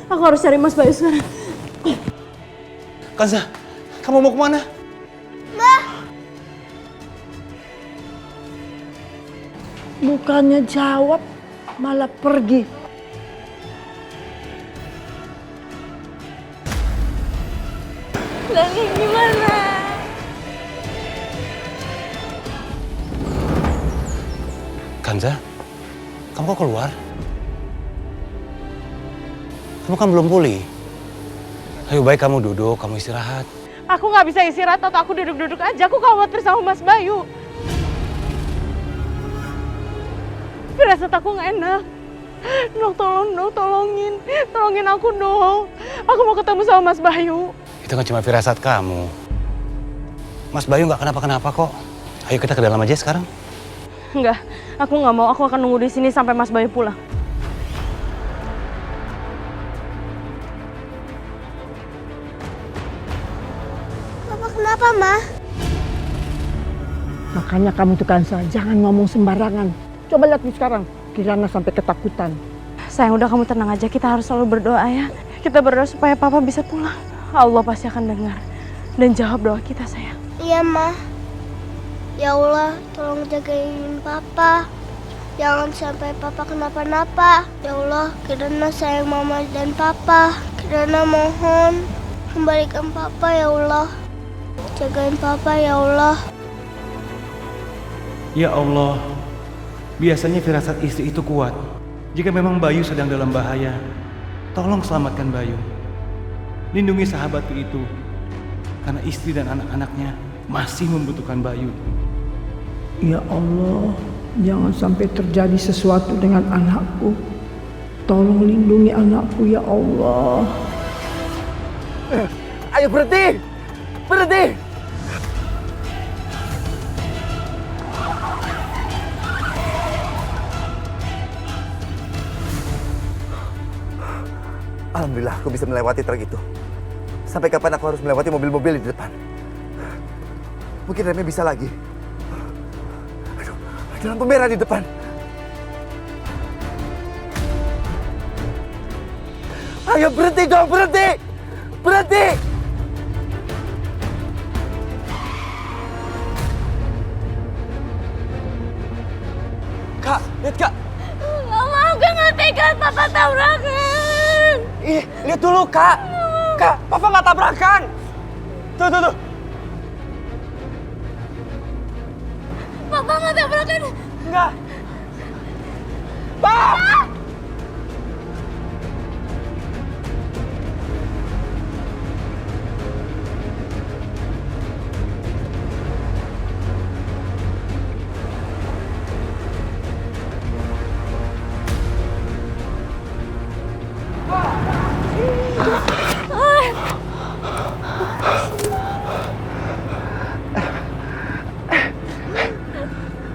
Aku harus cari Mas Bayu sekarang. Kanza, kamu mau kemana? Ma! Bukannya jawab, malah pergi. Lagi gimana? Kanza, kamu kok keluar? Kamu kan belum pulih. Ayo baik kamu duduk, kamu istirahat. Aku nggak bisa istirahat atau aku duduk-duduk aja. Aku khawatir sama Mas Bayu. Firasat aku nggak enak. Dok, tolong dong, tolongin aku dong. Aku mau ketemu sama Mas Bayu. Itu kan cuma firasat kamu. Mas Bayu nggak kenapa-kenapa kok. Ayo kita ke dalam aja sekarang. Enggak, aku nggak mau. Aku akan nunggu di sini sampai Mas Bayu pulang. Papa kenapa, Ma? Makanya kamu tuh Kansa, jangan ngomong sembarangan. Coba lihat nih sekarang, Kirana sampai ketakutan. Sayang, udah kamu tenang aja. Kita harus selalu berdoa ya. Kita berdoa supaya Papa bisa pulang. Allah pasti akan dengar dan jawab doa kita, sayang. Iya, Ma. Ya Allah, tolong jagain Papa. Jangan sampai Papa kenapa-napa. Ya Allah, Kirana sayang Mama dan Papa. Kirana mohon, kembalikan Papa ya Allah. Jagain Papa ya Allah. Ya Allah, biasanya firasat istri itu kuat. Jika memang Bayu sedang dalam bahaya, tolong selamatkan Bayu. Lindungi sahabatku itu, karena istri dan anak-anaknya masih membutuhkan Bayu. Ya Allah, jangan sampai terjadi sesuatu dengan anakku. Tolong lindungi anakku ya Allah. Ayo berhenti! Berhenti! Alhamdulillah aku bisa melewati truk itu. Sampai kapan aku harus melewati mobil-mobil di depan? Mungkin remnya bisa lagi. Aduh, ada lampu merah di depan. Ayo berhenti dong, berhenti! Berhenti! Kak, lihat Kak. Gak mau, gue gak tega Papa tabrakan. Ih, lihat dulu, Kak. Kak, Papa nggak tabrakan. Tuh. Papa nggak tabrakan. Enggak. Pak!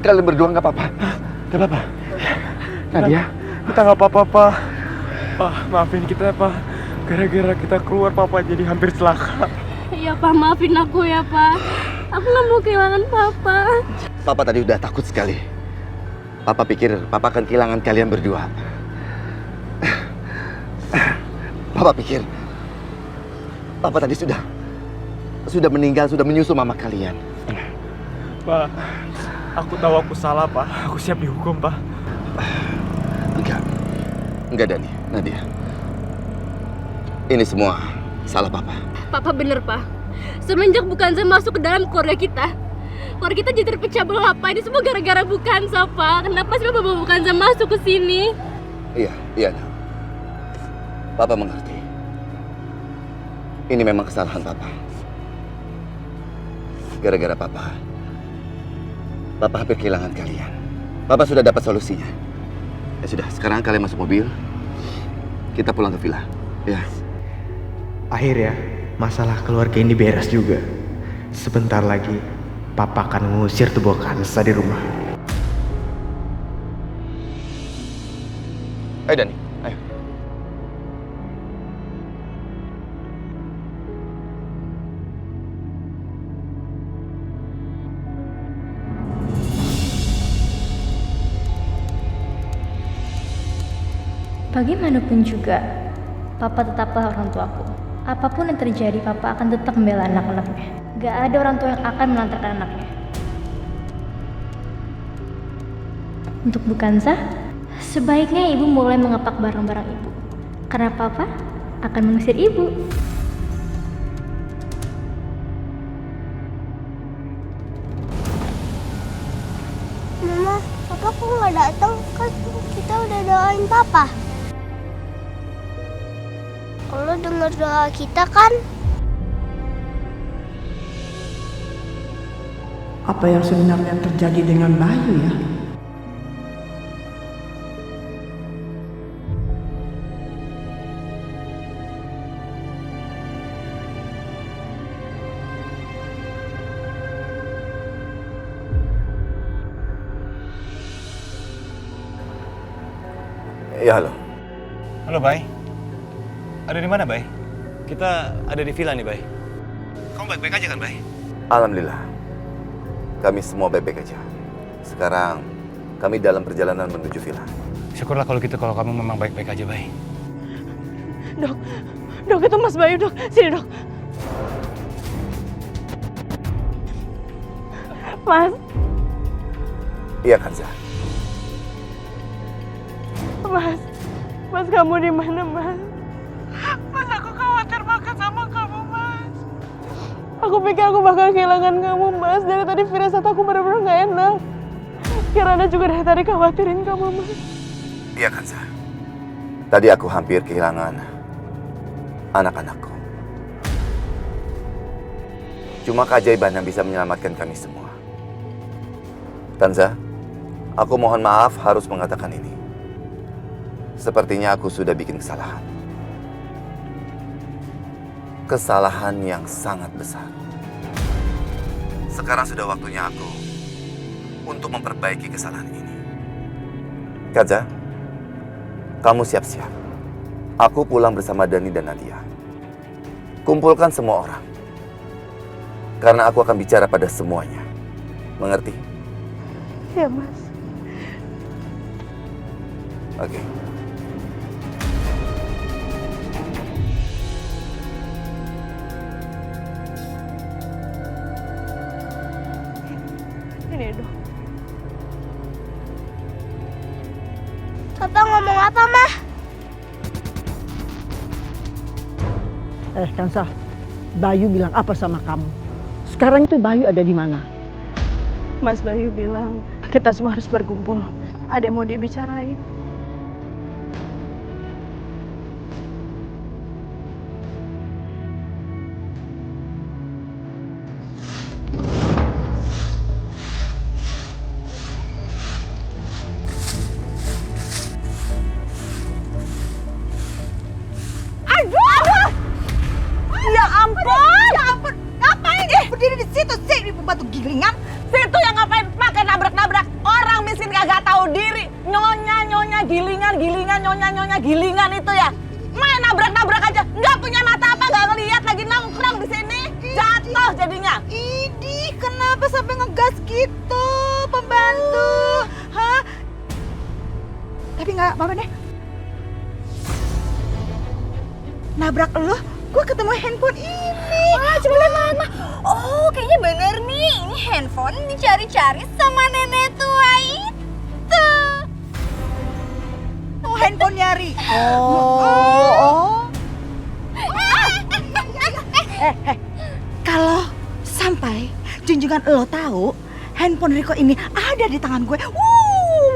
Kalian berdua nggak apa-apa? Nggak apa-apa? Nadia? Kita nggak apa-apa, Pak. Pak, maafin kita, Pak. Gara-gara kita keluar, Papa jadi hampir celaka. Ya Pak, maafin aku ya Pak. Aku nggak mau kehilangan Papa. Papa tadi udah takut sekali. Papa pikir Papa akan kehilangan kalian berdua. Papa pikir Papa tadi sudah meninggal, sudah menyusul mama kalian. Pak, aku tahu aku salah, Pak. Aku siap dihukum, Pak. Enggak Dani, Nadia. Ini semua salah Papa. Papa bener Pak. Semenjak Bukanza masuk ke dalam keluarga kita jadi terpecah belah Pak. Ini semua gara-gara Bukanza Pak. Kenapa sih Bapak Bukanza masuk ke sini? Iya. Papa mengerti. Ini memang kesalahan Papa. Gara-gara Papa hampir kehilangan kalian. Papa sudah dapat solusinya. Ya sudah, sekarang kalian masuk mobil. Kita pulang ke villa. Ya. Akhirnya, masalah keluarga ini beres juga. Sebentar lagi, Papa akan mengusir tuh Bukanza di rumah. Ayo Dani, ayo. Bagaimanapun juga, Papa tetaplah orang tuaku. Apapun yang terjadi, Papa akan tetap membela anak-anaknya. Gak ada orang tua yang akan melantarkan anaknya. Untuk Bukanza, sebaiknya ibu mulai mengepak barang-barang ibu. Karena Papa akan mengusir ibu. Mama, Papa kok nggak datang? Kan kita udah doain Papa. Allah dengar doa kita kan? Apa yang sebenarnya terjadi dengan Bayu ya? Ya halo. Halo, Bay. Ada di mana, Bay? Kita ada di villa nih, Bay. Kamu baik-baik aja kan, Bay? Alhamdulillah. Kami semua baik-baik aja. Sekarang kami dalam perjalanan menuju villa. Syukurlah kalau gitu, kalau kamu memang baik-baik aja, Bay. Dok itu Mas Bayu, Dok. Sini, Dok. Mas. Iya, Kanza. Mas kamu di mana, Mas? Mas, aku khawatir banget sama kamu, Mas. Aku pikir aku bakal kehilangan kamu, Mas. Dari tadi firasat aku benar-benar gak enak. Kirana juga dari tadi khawatirin kamu, Mas. Iya, Kanza. Tadi aku hampir kehilangan anak-anakku. Cuma keajaiban yang bisa menyelamatkan kami semua. Kanza, aku mohon maaf harus mengatakan ini. Sepertinya aku sudah bikin kesalahan. Kesalahan yang sangat besar. Sekarang sudah waktunya aku untuk memperbaiki kesalahan ini. Kanza, kamu siap-siap. Aku pulang bersama Dani dan Nadia. Kumpulkan semua orang. Karena aku akan bicara pada semuanya. Mengerti? Ya, Mas. Oke. Ini, Dok. Papa ngomong apa, Mah? Kansa, Bayu bilang apa sama kamu? Sekarang itu Bayu ada di mana? Mas Bayu bilang kita semua harus berkumpul. Ada yang mau dibicarain. Aduh! Ya ampun! Ngapain dia berdiri di situ sih, di batu gilingan? Situ yang ngapain pakai nabrak-nabrak? Orang miskin kagak tahu diri. Nyonya gilingan, nyonya gilingan itu ya. Main nabrak-nabrak aja. Nggak punya mata apa, nggak ngelihat lagi nongkrong di sini. Jatuh jadinya. Idih, kenapa sampai ngegas gitu, pembantu? Hah? Tapi nggak apa-apa deh. Nabrak lo, gue ketemu handphone ini. Wah, coba lihat Mama. Oh, kayaknya bener nih. Ini handphone dicari-cari sama nenek tua itu. Oh, handphone nyari. Oh. Kalau sampai junjungan lo tahu handphone Riko ini ada di tangan gue,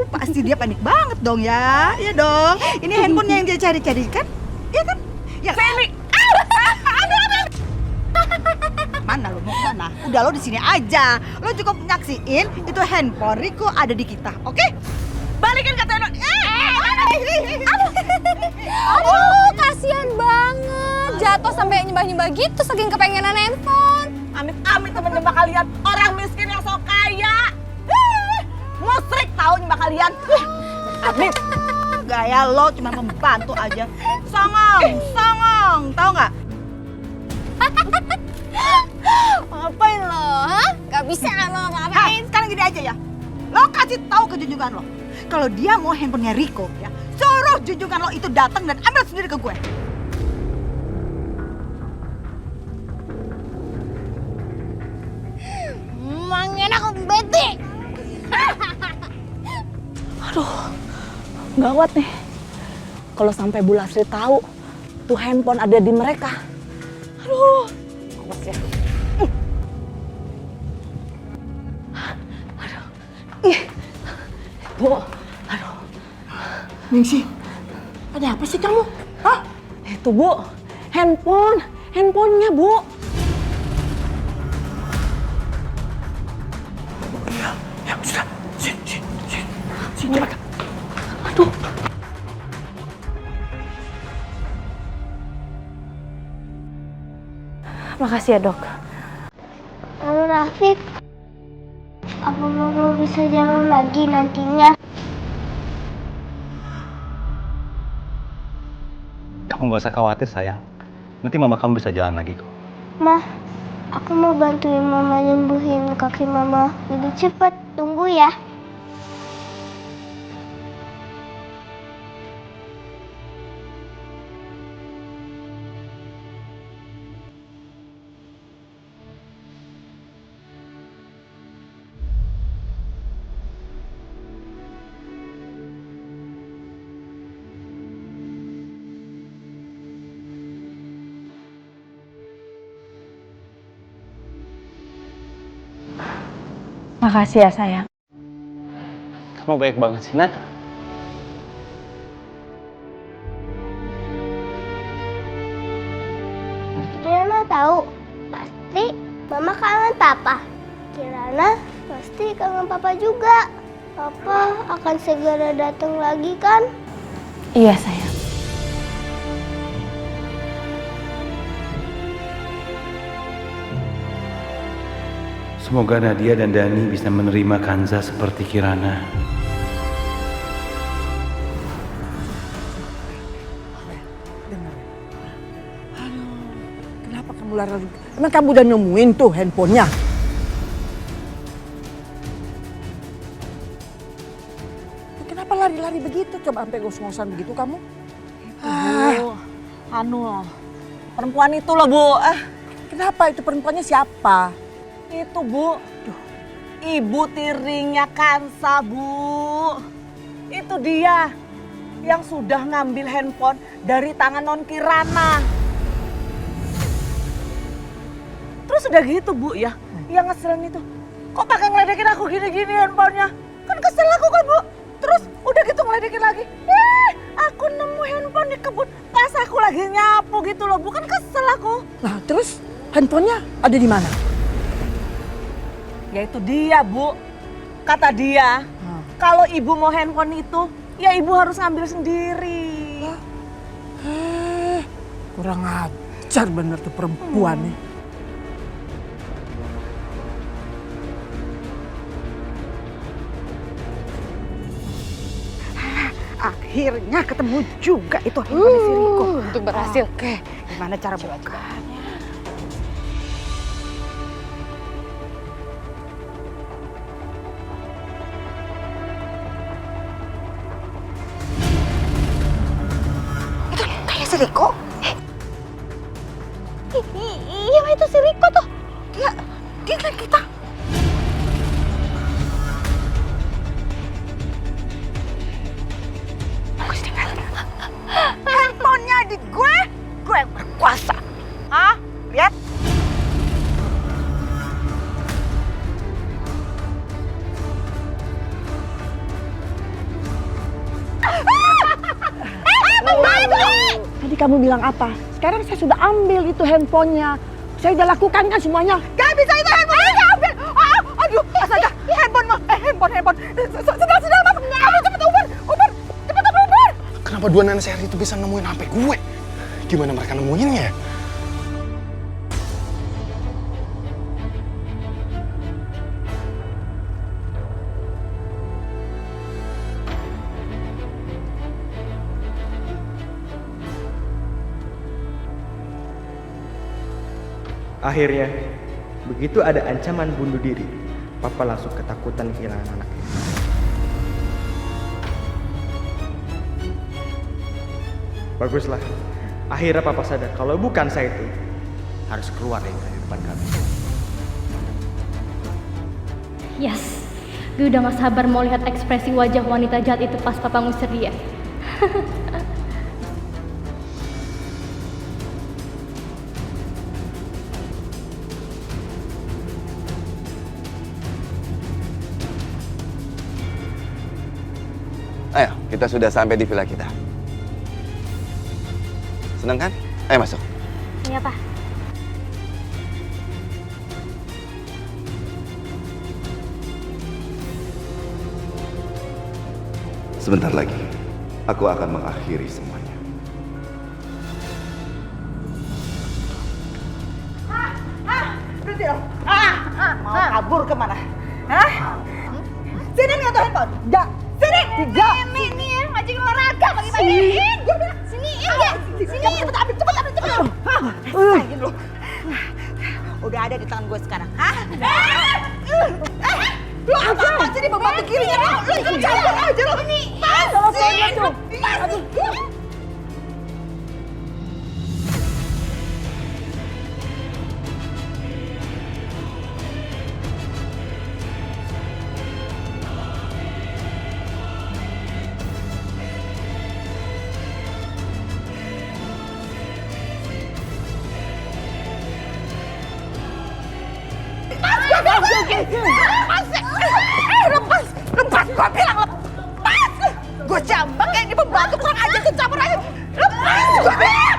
pasti dia panik banget dong ya. Iya dong. Ini handphonenya yang dia cari-cari kan? Iya kan? Ya. Femi. Mana lo mau kemana? Udah lo di sini aja. Lo cukup nyaksiin itu handphone Riko ada di kita, oke? Balikin kata lo. Aduh, kasihan banget. Jatuh sampai nyembah-nyembah gitu saking kepengenan handphone. Amit-amit temen-temen kalian. Orang miskin yang sok kaya. Musrik tahu nyembah kalian. Amit. Gaya lo cuma membantu aja. Songong. Tahu nggak? Ngapain lo? Hah? Gak bisa lo ngapain? Sekarang gini aja ya. Lo kasih tahu ke junjungan lo. Kalau dia mau handphonenya Riko, ya, suruh junjungan lo itu datang dan ambil sendiri ke gue. Emang enak bete. Aduh, gawat nih. Kalau sampai Bu Lasri tahu tuh handphone ada di mereka. Aduh, awas ya. Aduh, ih, Bu, aduh. Ningsih, ada apa sih kamu? Hah? Itu Bu, handphonenya Bu. Ya sudah, sini, cepat. Aduh. Makasih ya dok. Lalu Rafiq, apa mama bisa jalan lagi nantinya? Kamu gak usah khawatir sayang. Nanti mama kamu bisa jalan lagi kok. Ma, aku mau bantuin mama nyembuhin kaki mama lebih cepat. Tunggu ya. Makasih ya sayang. Kamu baik banget sih, Nat. Kirana tahu, pasti mama kangen papa. Kirana pasti kangen papa juga. Papa akan segera datang lagi kan? Iya sayang. Semoga Nadia dan Dani bisa menerima Kanza seperti Kirana. Kenapa kamu lari? Emang kamu udah nemuin tuh handphonenya? Kenapa lari-lari begitu? Coba sampai ngos-ngosan begitu kamu? Perempuan itu loh Bu. Kenapa itu perempuannya siapa? Itu Bu, ibu tirinya Kansa Bu. Itu dia yang sudah ngambil handphone dari tangan non Kirana. Terus udah gitu Bu ya, yang ngeselin itu, kok pakai ngeledekin aku gini-gini handphonenya? Kan kesel aku kan Bu. Terus udah gitu ngeledekin lagi. Aku nemu handphone di kebun pas aku lagi nyapu gitu loh Bu, kan kesel aku. Nah terus handphonenya ada di mana? Ya itu dia Bu, kata dia kalau ibu mau handphone itu ya ibu harus ngambil sendiri. Kurang ajar bener tuh perempuan nih. Akhirnya ketemu juga itu handphone si Riko. Untuk berhasil. Oke, gimana cara bukanya? Itu kayak si Riko. Iya itu si Riko tuh. Dia kan kita. Handphonenya di gue yang berkuasa. Hah? Lihat. Tadi kamu bilang apa? Sekarang saya sudah ambil itu handphonenya. Saya sudah lakukan kan semuanya. Gak bisa itu handphonenya diambil. Aduh, astaga. Handphone. Sedang, Mas. Kamu cepet Uber. Cepetan Uber. Kenapa dua nenek seher itu bisa nemuin HP gue? Gimana mereka nemuinnya ya? Akhirnya, begitu ada ancaman bunuh diri, Papa langsung ketakutan kehilangan anaknya. Baguslah, akhirnya Papa sadar kalau bukan saya itu harus keluar dari kehidupan kami. Yes, gue udah gak sabar mau lihat ekspresi wajah wanita jahat itu pas Papa ngusir dia. Ayo, kita sudah sampai di villa kita. Senang kan? Ayo masuk. Iya, Pak. Sebentar lagi, aku akan mengakhiri semuanya. Berhenti loh. Mau kabur kemana? Hah? Sini nih tuh handphone. Sini. Ini nih ya, ngajak olahraga pagi-pagi. Gue bilang siniin ya. Sini. Cepet ambil. Sayang lu. Udah ada di tangan gue sekarang. Hah? Lu apa sih di bawah kirinya? Lu ikut campur aja lu. Ini. Aduh. Lepas, gua bilang lepas. Gua jambak kayak ini pembantu kurang ajar tuh campur aja. Lepas, gua bilang.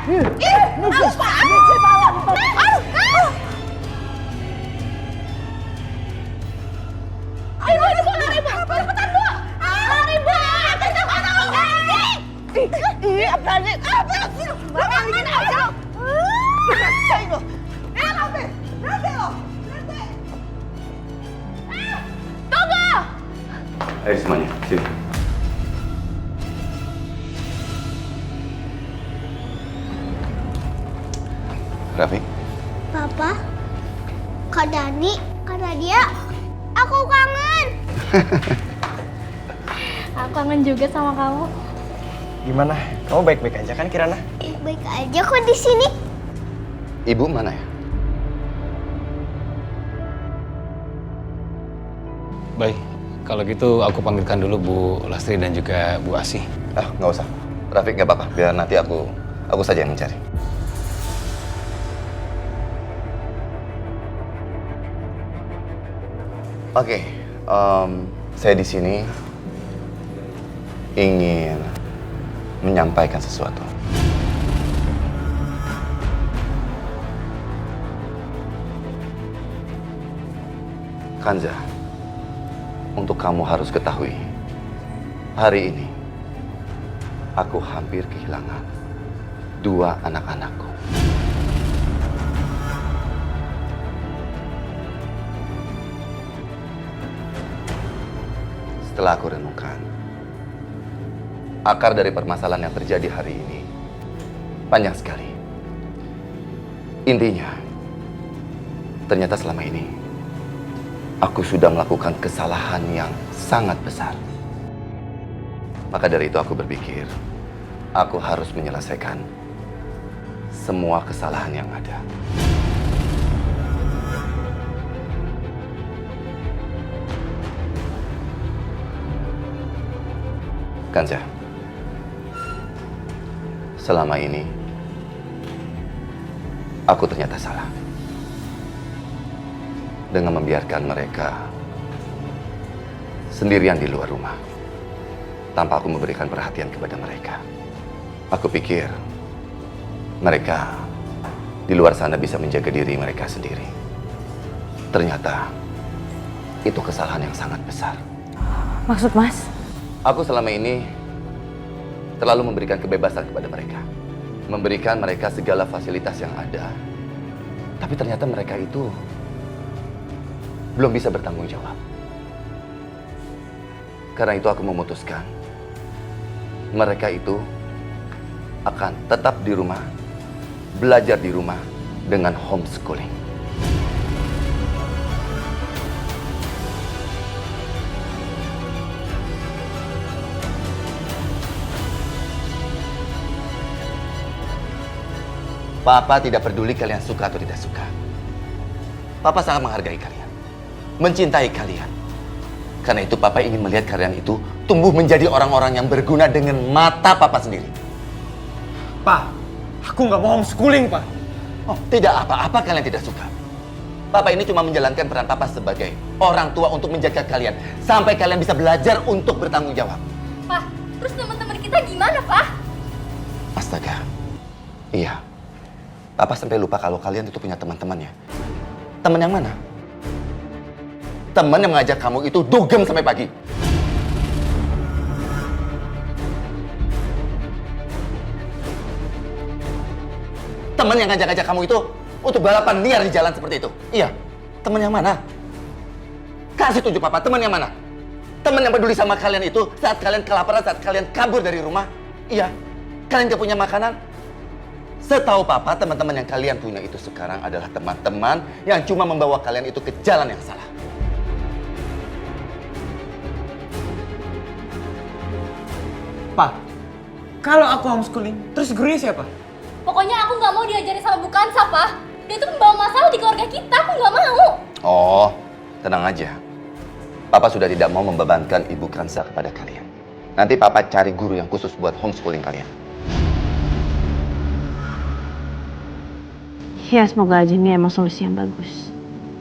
Ayo, lari, Bu. Cepetan, Bu. Lari, Bu. Apa sih lu? Bikin aja lu. Rasain lu. Nanti lo. Tunggu! Ayo semuanya, sini. Raffi? Papa, Kak Dani, Kak Nadia, aku kangen. Aku kangen juga sama kamu. Gimana? Kamu baik-baik aja kan, Kirana? Baik aja kok di sini. Ibu mana ya? Baik, kalau gitu aku panggilkan dulu Bu Lastri dan juga Bu Asih. Nggak usah. Rafiq nggak apa-apa, biar nanti aku saja yang mencari. Oke, saya di sini ingin menyampaikan sesuatu. Kanza, untuk kamu harus ketahui, hari ini aku hampir kehilangan 2 anak-anakku. Setelah aku renungkan, akar dari permasalahan yang terjadi hari ini panjang sekali. Intinya, ternyata selama ini aku sudah melakukan kesalahan yang sangat besar. Maka dari itu aku berpikir, aku harus menyelesaikan semua kesalahan yang ada. Kanza, selama ini aku ternyata salah dengan membiarkan mereka sendirian di luar rumah tanpa aku memberikan perhatian kepada mereka. Aku pikir mereka di luar sana bisa menjaga diri mereka sendiri. Ternyata itu kesalahan yang sangat besar. Maksud Mas? Aku selama ini terlalu memberikan kebebasan kepada mereka. Memberikan mereka segala fasilitas yang ada. Tapi ternyata mereka itu belum bisa bertanggung jawab. Karena itu aku memutuskan mereka itu akan tetap di rumah, belajar di rumah dengan homeschooling. Papa tidak peduli kalian suka atau tidak suka. Papa sangat menghargai kalian, mencintai kalian. Karena itu Papa ingin melihat kalian itu tumbuh menjadi orang-orang yang berguna dengan mata Papa sendiri. Pak, aku nggak mau homeschooling, Pak. Oh, tidak apa-apa kalian tidak suka. Papa ini cuma menjalankan peran Papa sebagai orang tua untuk menjaga kalian sampai kalian bisa belajar untuk bertanggung jawab. Pak, terus teman-teman kita gimana, Pak? Astaga. Iya. Papa sampai lupa kalau kalian itu punya teman-temannya. Teman yang mana? Teman yang mengajak kamu itu dugem sampai pagi. Teman yang ngajak-ngajak kamu itu untuk balapan liar di jalan seperti itu. Iya. Teman yang mana? Kasih tunjuk Papa, teman yang mana? Teman yang peduli sama kalian itu saat kalian kelaparan, saat kalian kabur dari rumah. Iya. Kalian gak punya makanan. Setahu Papa, teman-teman yang kalian punya itu sekarang adalah teman-teman yang cuma membawa kalian itu ke jalan yang salah. Pak, kalau aku homeschooling, terus gurunya siapa? Pokoknya aku nggak mau diajarin sama Bu Kansa, Pak. Dia tuh membawa masalah di keluarga kita, aku nggak mau. Oh, tenang aja. Papa sudah tidak mau membebankan Ibu Kansa kepada kalian. Nanti Papa cari guru yang khusus buat homeschooling kalian. Ya, semoga aja ini emang solusi yang bagus.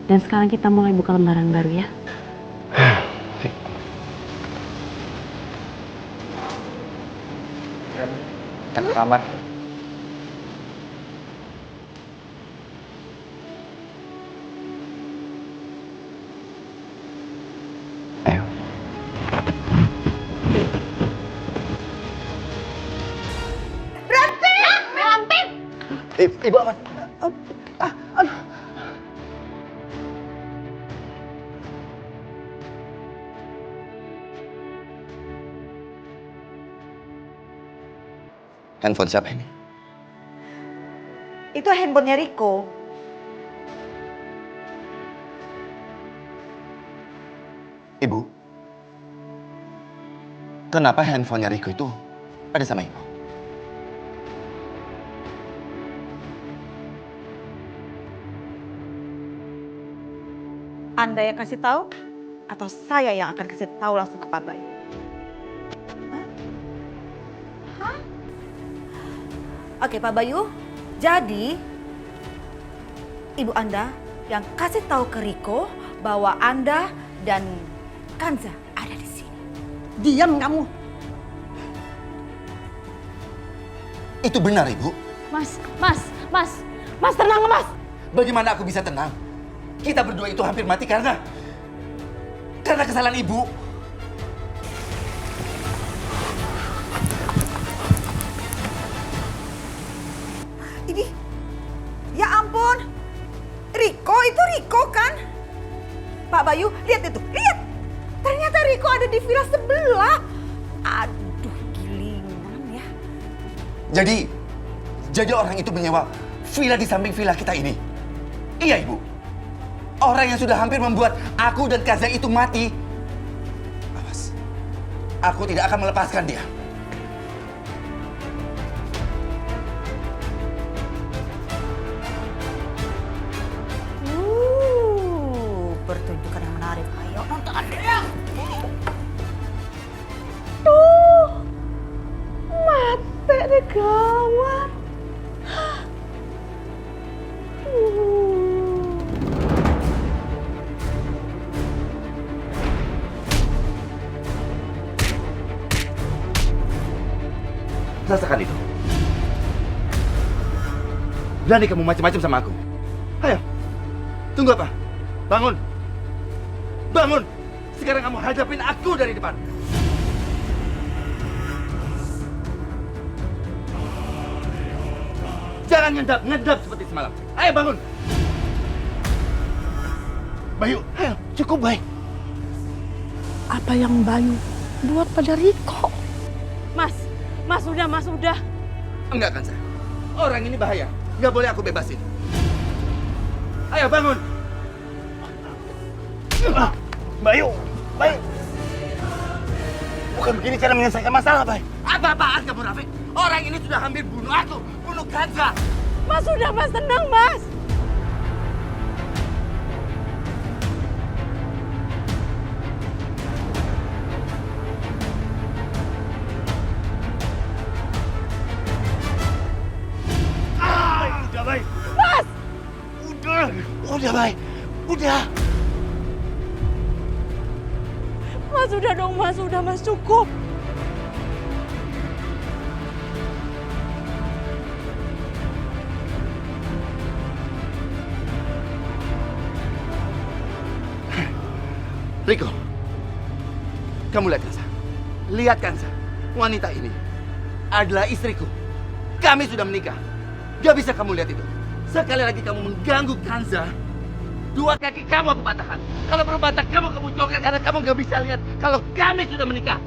Dan sekarang kita mulai buka lembaran baru ya. Kan ke kamar. Ayo. Berhenti! Berhenti! Ibu aman. Handphone siapa ini? Itu handphonenya Riko. Ibu, kenapa handphonenya Riko itu ada sama Ibu? Anda yang kasih tahu atau saya yang akan kasih tahu langsung ke Pak Bayu? Hah? Oke Pak Bayu, jadi ibu Anda yang kasih tahu ke Riko bahwa Anda Dan Kanza ada di sini. Diam kamu. Itu benar, Ibu. Mas tenang Mas. Bagaimana aku bisa tenang? Kita berdua itu hampir mati karena kesalahan Ibu. Ini, ya ampun, itu Riko kan? Pak Bayu, lihat itu, lihat. Ternyata Riko ada di villa sebelah. Aduh, gilingan ya. Jadi orang itu menyewa villa di samping villa kita ini. Iya, Ibu. Orang yang sudah hampir membuat aku dan Kanza itu mati. Awas. Aku tidak akan melepaskan dia. Pertunjukan yang menarik. Ayo nonton. Tuh, mati deh gawat. Rasakan itu. Berani kamu macam-macam sama aku. Ayo, tunggu apa? Bangun. Bangun. Sekarang kamu hadapin aku dari depan. Jangan ngedap seperti semalam. Ayo bangun. Bayu, ayo, cukup baik. Apa yang Bayu buat pada Riko? Mas udah. Enggak, Kanza. Orang ini bahaya. Nggak boleh aku bebasin. Ayo bangun. Bayu. Bukan begini cara menyelesaikan masalah, Bay. Apa-apaan kamu, Rafiq? Orang ini sudah hampir bunuh aku. Bunuh Kanza. Mas udah, Mas tenang, Mas. Udah, Bay. Mas! Udah, Bay. Udah. Mas udah dong, Mas. Udah, Mas. Cukup. Riko, kamu lihat Kanza. Lihat Kanza. Wanita ini adalah istriku. Kami sudah menikah. Gak bisa kamu lihat itu. Sekali lagi kamu mengganggu Kanza, dua kaki kamu aku patahkan. Kalau perlu patah kamu joget karena kamu gak bisa lihat kalau kami sudah menikah.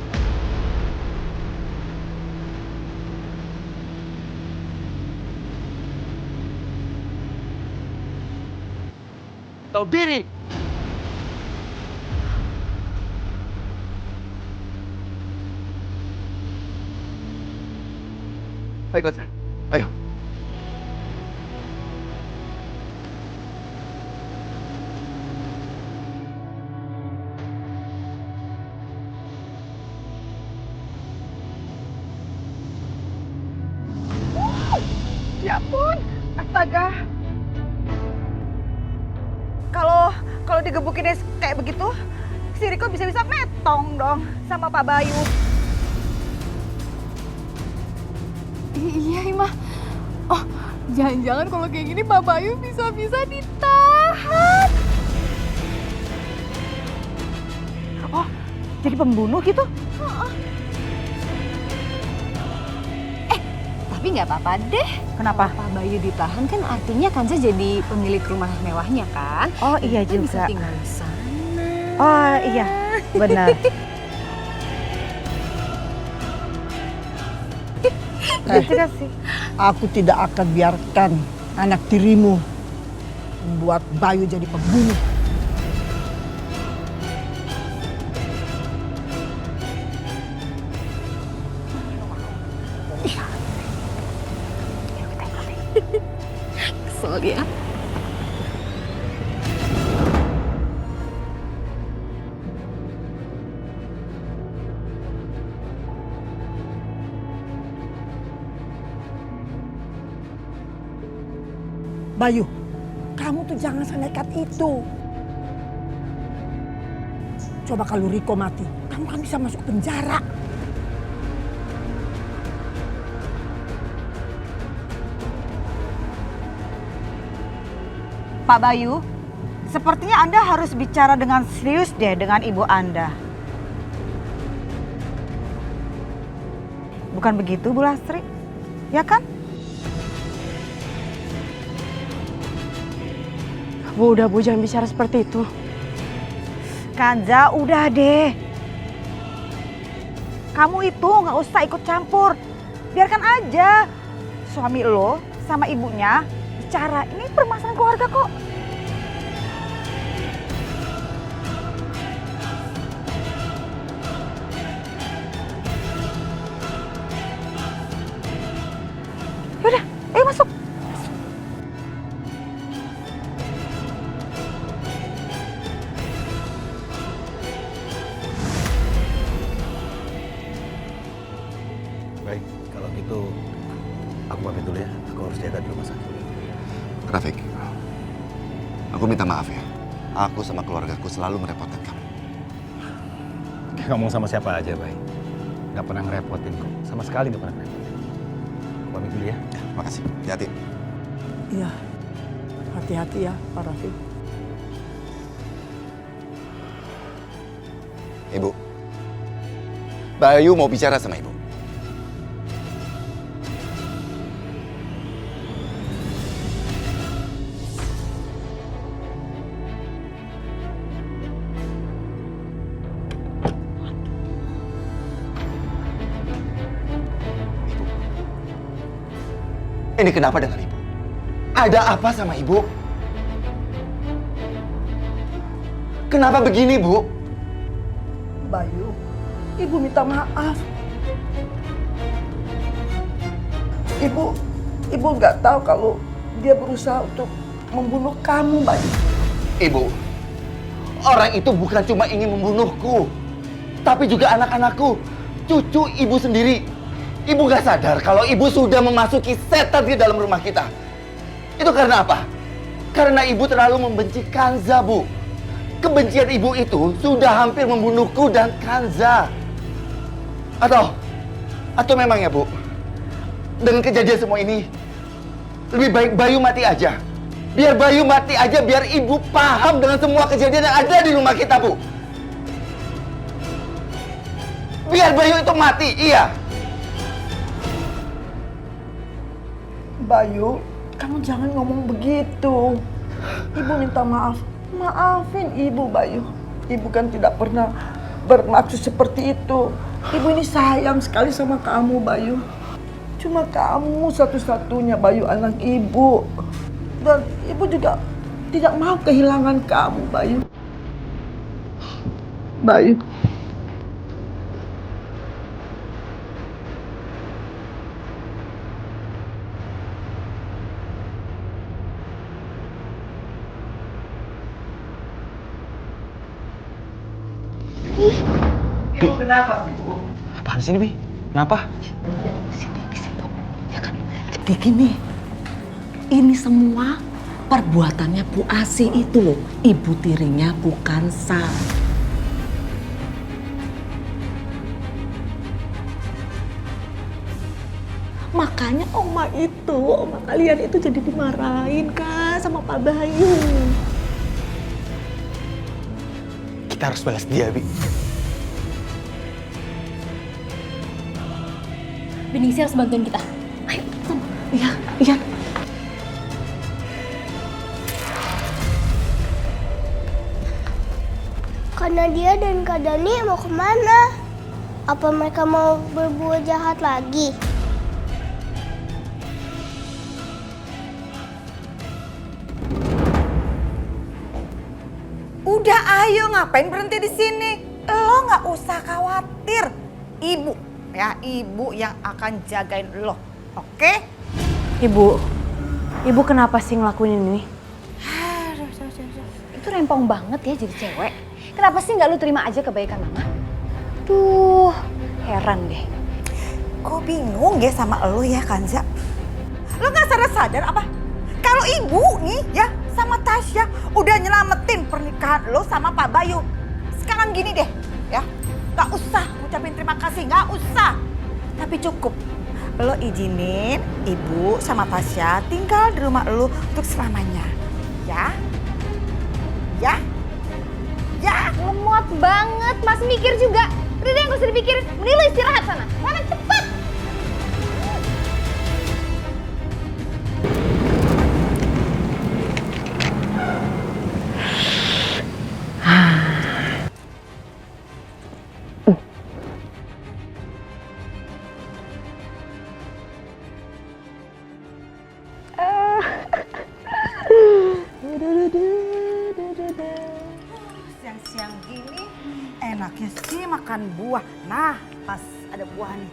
Tahu diri. Ayo, Kanza. Ayo. Ya ampun, astaga. Kalau digebukin kayak begitu, si Riko bisa-bisa metong dong sama Pak Bayu. Iya, Ima. Oh, jangan-jangan kalau kayak gini Pak Bayu bisa-bisa ditahan. Oh, jadi pembunuh gitu? Tapi nggak apa-apa deh. Kenapa? Kalau Pak Bayu ditahan kan artinya Kanza jadi pemilik rumah mewahnya kan? Oh iya Kita juga. bisa tinggal di sana. Oh iya, benar. Tidak sih. Aku tidak akan biarkan anak tirimu membuat Bayu jadi pembunuh. Kesel ya. Bayu, kamu tuh jangan senekat itu. Coba kalau Riko mati, kamu kan bisa masuk penjara. Pak Bayu, sepertinya Anda harus bicara dengan serius deh dengan ibu Anda. Bukan begitu, Bu Lastri? Ya kan? Bu, udah Bu, jangan bicara seperti itu. Kanza, udah deh. Kamu itu nggak usah ikut campur. Biarkan aja suami lo sama ibunya bicara. Ini permasalahan keluarga kok. Yaudah, ayo masuk. Baik, kalau gitu aku pamit dulu ya. Aku harus jaga di rumah sakit. Rafiq, aku minta maaf ya. Aku sama keluargaku selalu merepotkan kamu. Ngomong sama siapa aja, Bay. Gak pernah ngerepotin kok. Sama sekali gak pernah ngerepotin. Aku pamit dulu ya. Makasih, hati-hati. Iya, hati-hati ya Pak Rafiq. Ibu, Bayu mau bicara sama ibu. Ini kenapa dengan ibu? Ada apa sama ibu? Kenapa begini, Bu? Bayu, ibu minta maaf. Ibu nggak tahu kalau dia berusaha untuk membunuh kamu, Bayu. Ibu, orang itu bukan cuma ingin membunuhku, tapi juga anak-anakku, cucu ibu sendiri. Ibu gak sadar kalau ibu sudah memasuki setan di dalam rumah kita. Itu karena apa? Karena ibu terlalu membenci Kanza, Bu. Kebencian ibu itu sudah hampir membunuhku dan Kanza. Atau memang ya, Bu, dengan kejadian semua ini, lebih baik Bayu mati aja. Biar Bayu mati aja, biar ibu paham dengan semua kejadian yang ada di rumah kita, Bu. Biar Bayu itu mati, iya. Bayu, kamu jangan ngomong begitu. Ibu minta maaf. Maafin ibu, Bayu. Ibu kan tidak pernah bermaksud seperti itu. Ibu ini sayang sekali sama kamu, Bayu. Cuma kamu satu-satunya, Bayu, anak ibu. Dan ibu juga tidak mau kehilangan kamu, Bayu. Bayu. Ibu kenapa, Bu? Apaan sih ini, Bi? Kenapa? Begini, ini semua perbuatannya Bu Asi itu loh. Ibu tirinya Bu Kansa. Makanya oma kalian itu jadi dimarahin kan sama Pak Bayu. Kita harus balas dia, Bi. Beningsi harus bantuin kita. Ayo, sama. Iya. Kak Nadia dan Kak Dani mau kemana? Apa mereka mau berbuat jahat lagi? Udah ayo, ngapain berhenti di sini? Lo nggak usah khawatir. Ibu yang akan jagain lo. Oke? Ibu kenapa sih ngelakuin ini? Itu rempong banget ya jadi cewek. Kenapa sih nggak lu terima aja kebaikan mama? Tuh, heran deh. Gue bingung ya sama lo ya, Kanza. Lo nggak sadar apa? Kalau ibu nih ya sama Tasya udah nyelamatin pernikahan lo sama Pak Bayu. Sekarang gini deh, ya. Gak usah ngucapin terima kasih, gak usah. Tapi cukup. Lo izinin ibu sama Tasya tinggal di rumah lo untuk selamanya. Ya? Ya? Ya? Lemot banget, Mas mikir juga. Udah deh, gak usah dipikirin. Mending lo istirahat sana. Sana cepet. Siang-siang gini enaknya sih makan buah. Nah, pas ada buah nih.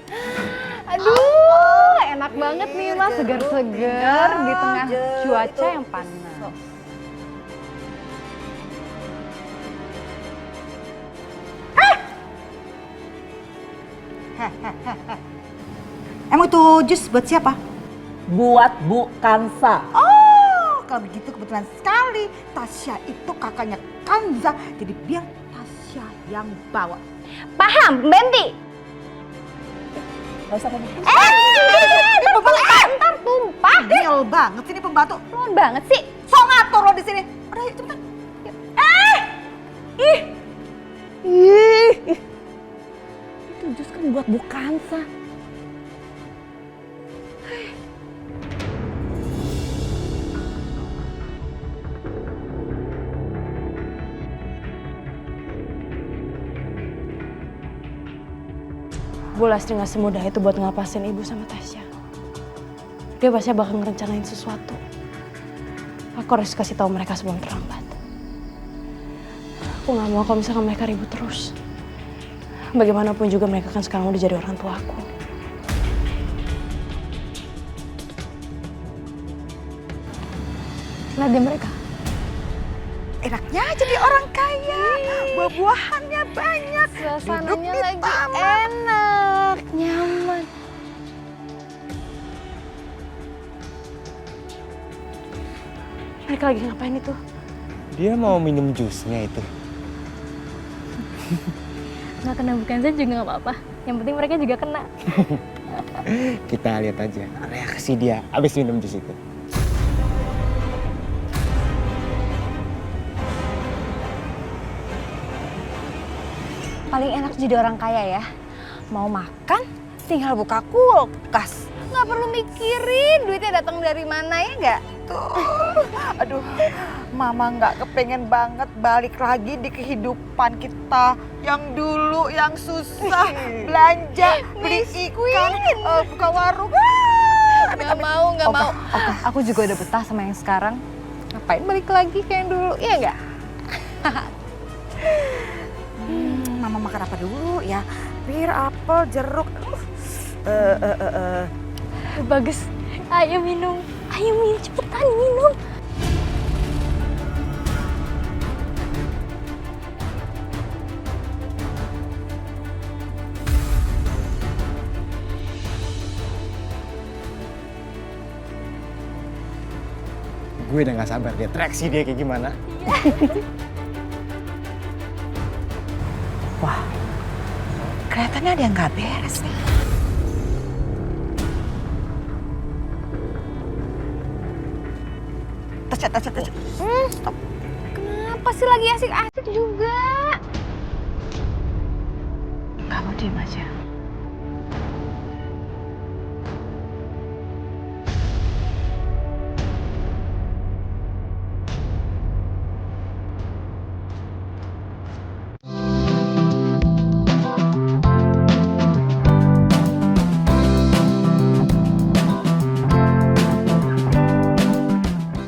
Aduh, enak banget nih Mas, segar-segar di tengah cuaca yang panas. Emang itu jus buat siapa? Buat Bu Kansa. Oh, kalau begitu kebetulan sekali. Tasya itu kakaknya Kanza, jadi biar Tasya yang bawa. Paham, Benti? Gak usah ngomong. Ini pembantu. Ntar tumpah. Gil banget sih ini pembantu. Luan banget sih. So ngatur lo di sini. Udah yuk cepetan. Ih. Itu jus kan buat Bu Kansa. Bu Lastri gak semudah itu buat ngelepasin ibu sama Tasya. Dia pasti bakal ngerencanain sesuatu. Aku harus kasih tahu mereka sebelum terlambat. Aku gak mau kalau misalkan mereka ribut terus. Bagaimanapun juga mereka kan sekarang udah jadi orang tua aku. Lihat deh mereka. Enaknya jadi orang kaya. Buah-buahannya banyak. Suasananya lagi enak, nyaman. Mereka lagi ngapain itu? Dia mau minum jusnya itu. Nggak kena bukan saya juga nggak apa-apa. Yang penting mereka juga kena. Kita lihat aja reaksi dia abis minum jus itu. Paling enak jadi orang kaya ya. Mau makan, tinggal buka kulkas. Nggak perlu mikirin duitnya datang dari mana ya nggak? Aduh, Mama nggak kepengen banget balik lagi di kehidupan kita yang dulu yang susah belanja, beli ikan, buka warung. Nggak mau, nggak mau. Aku juga udah betah sama yang sekarang. Ngapain balik lagi kayak yang dulu, iya nggak? Mama makan apa dulu ya? Pir, apel, jeruk. Bagus. Ayo minum. Ayo minum, cepetan minum. Gue udah gak sabar lihat reaksi dia kayak gimana. Wah, kelihatannya ada yang nggak beres nih. Tasya. Stop. Kenapa sih lagi asik-asik juga? Kamu diam aja.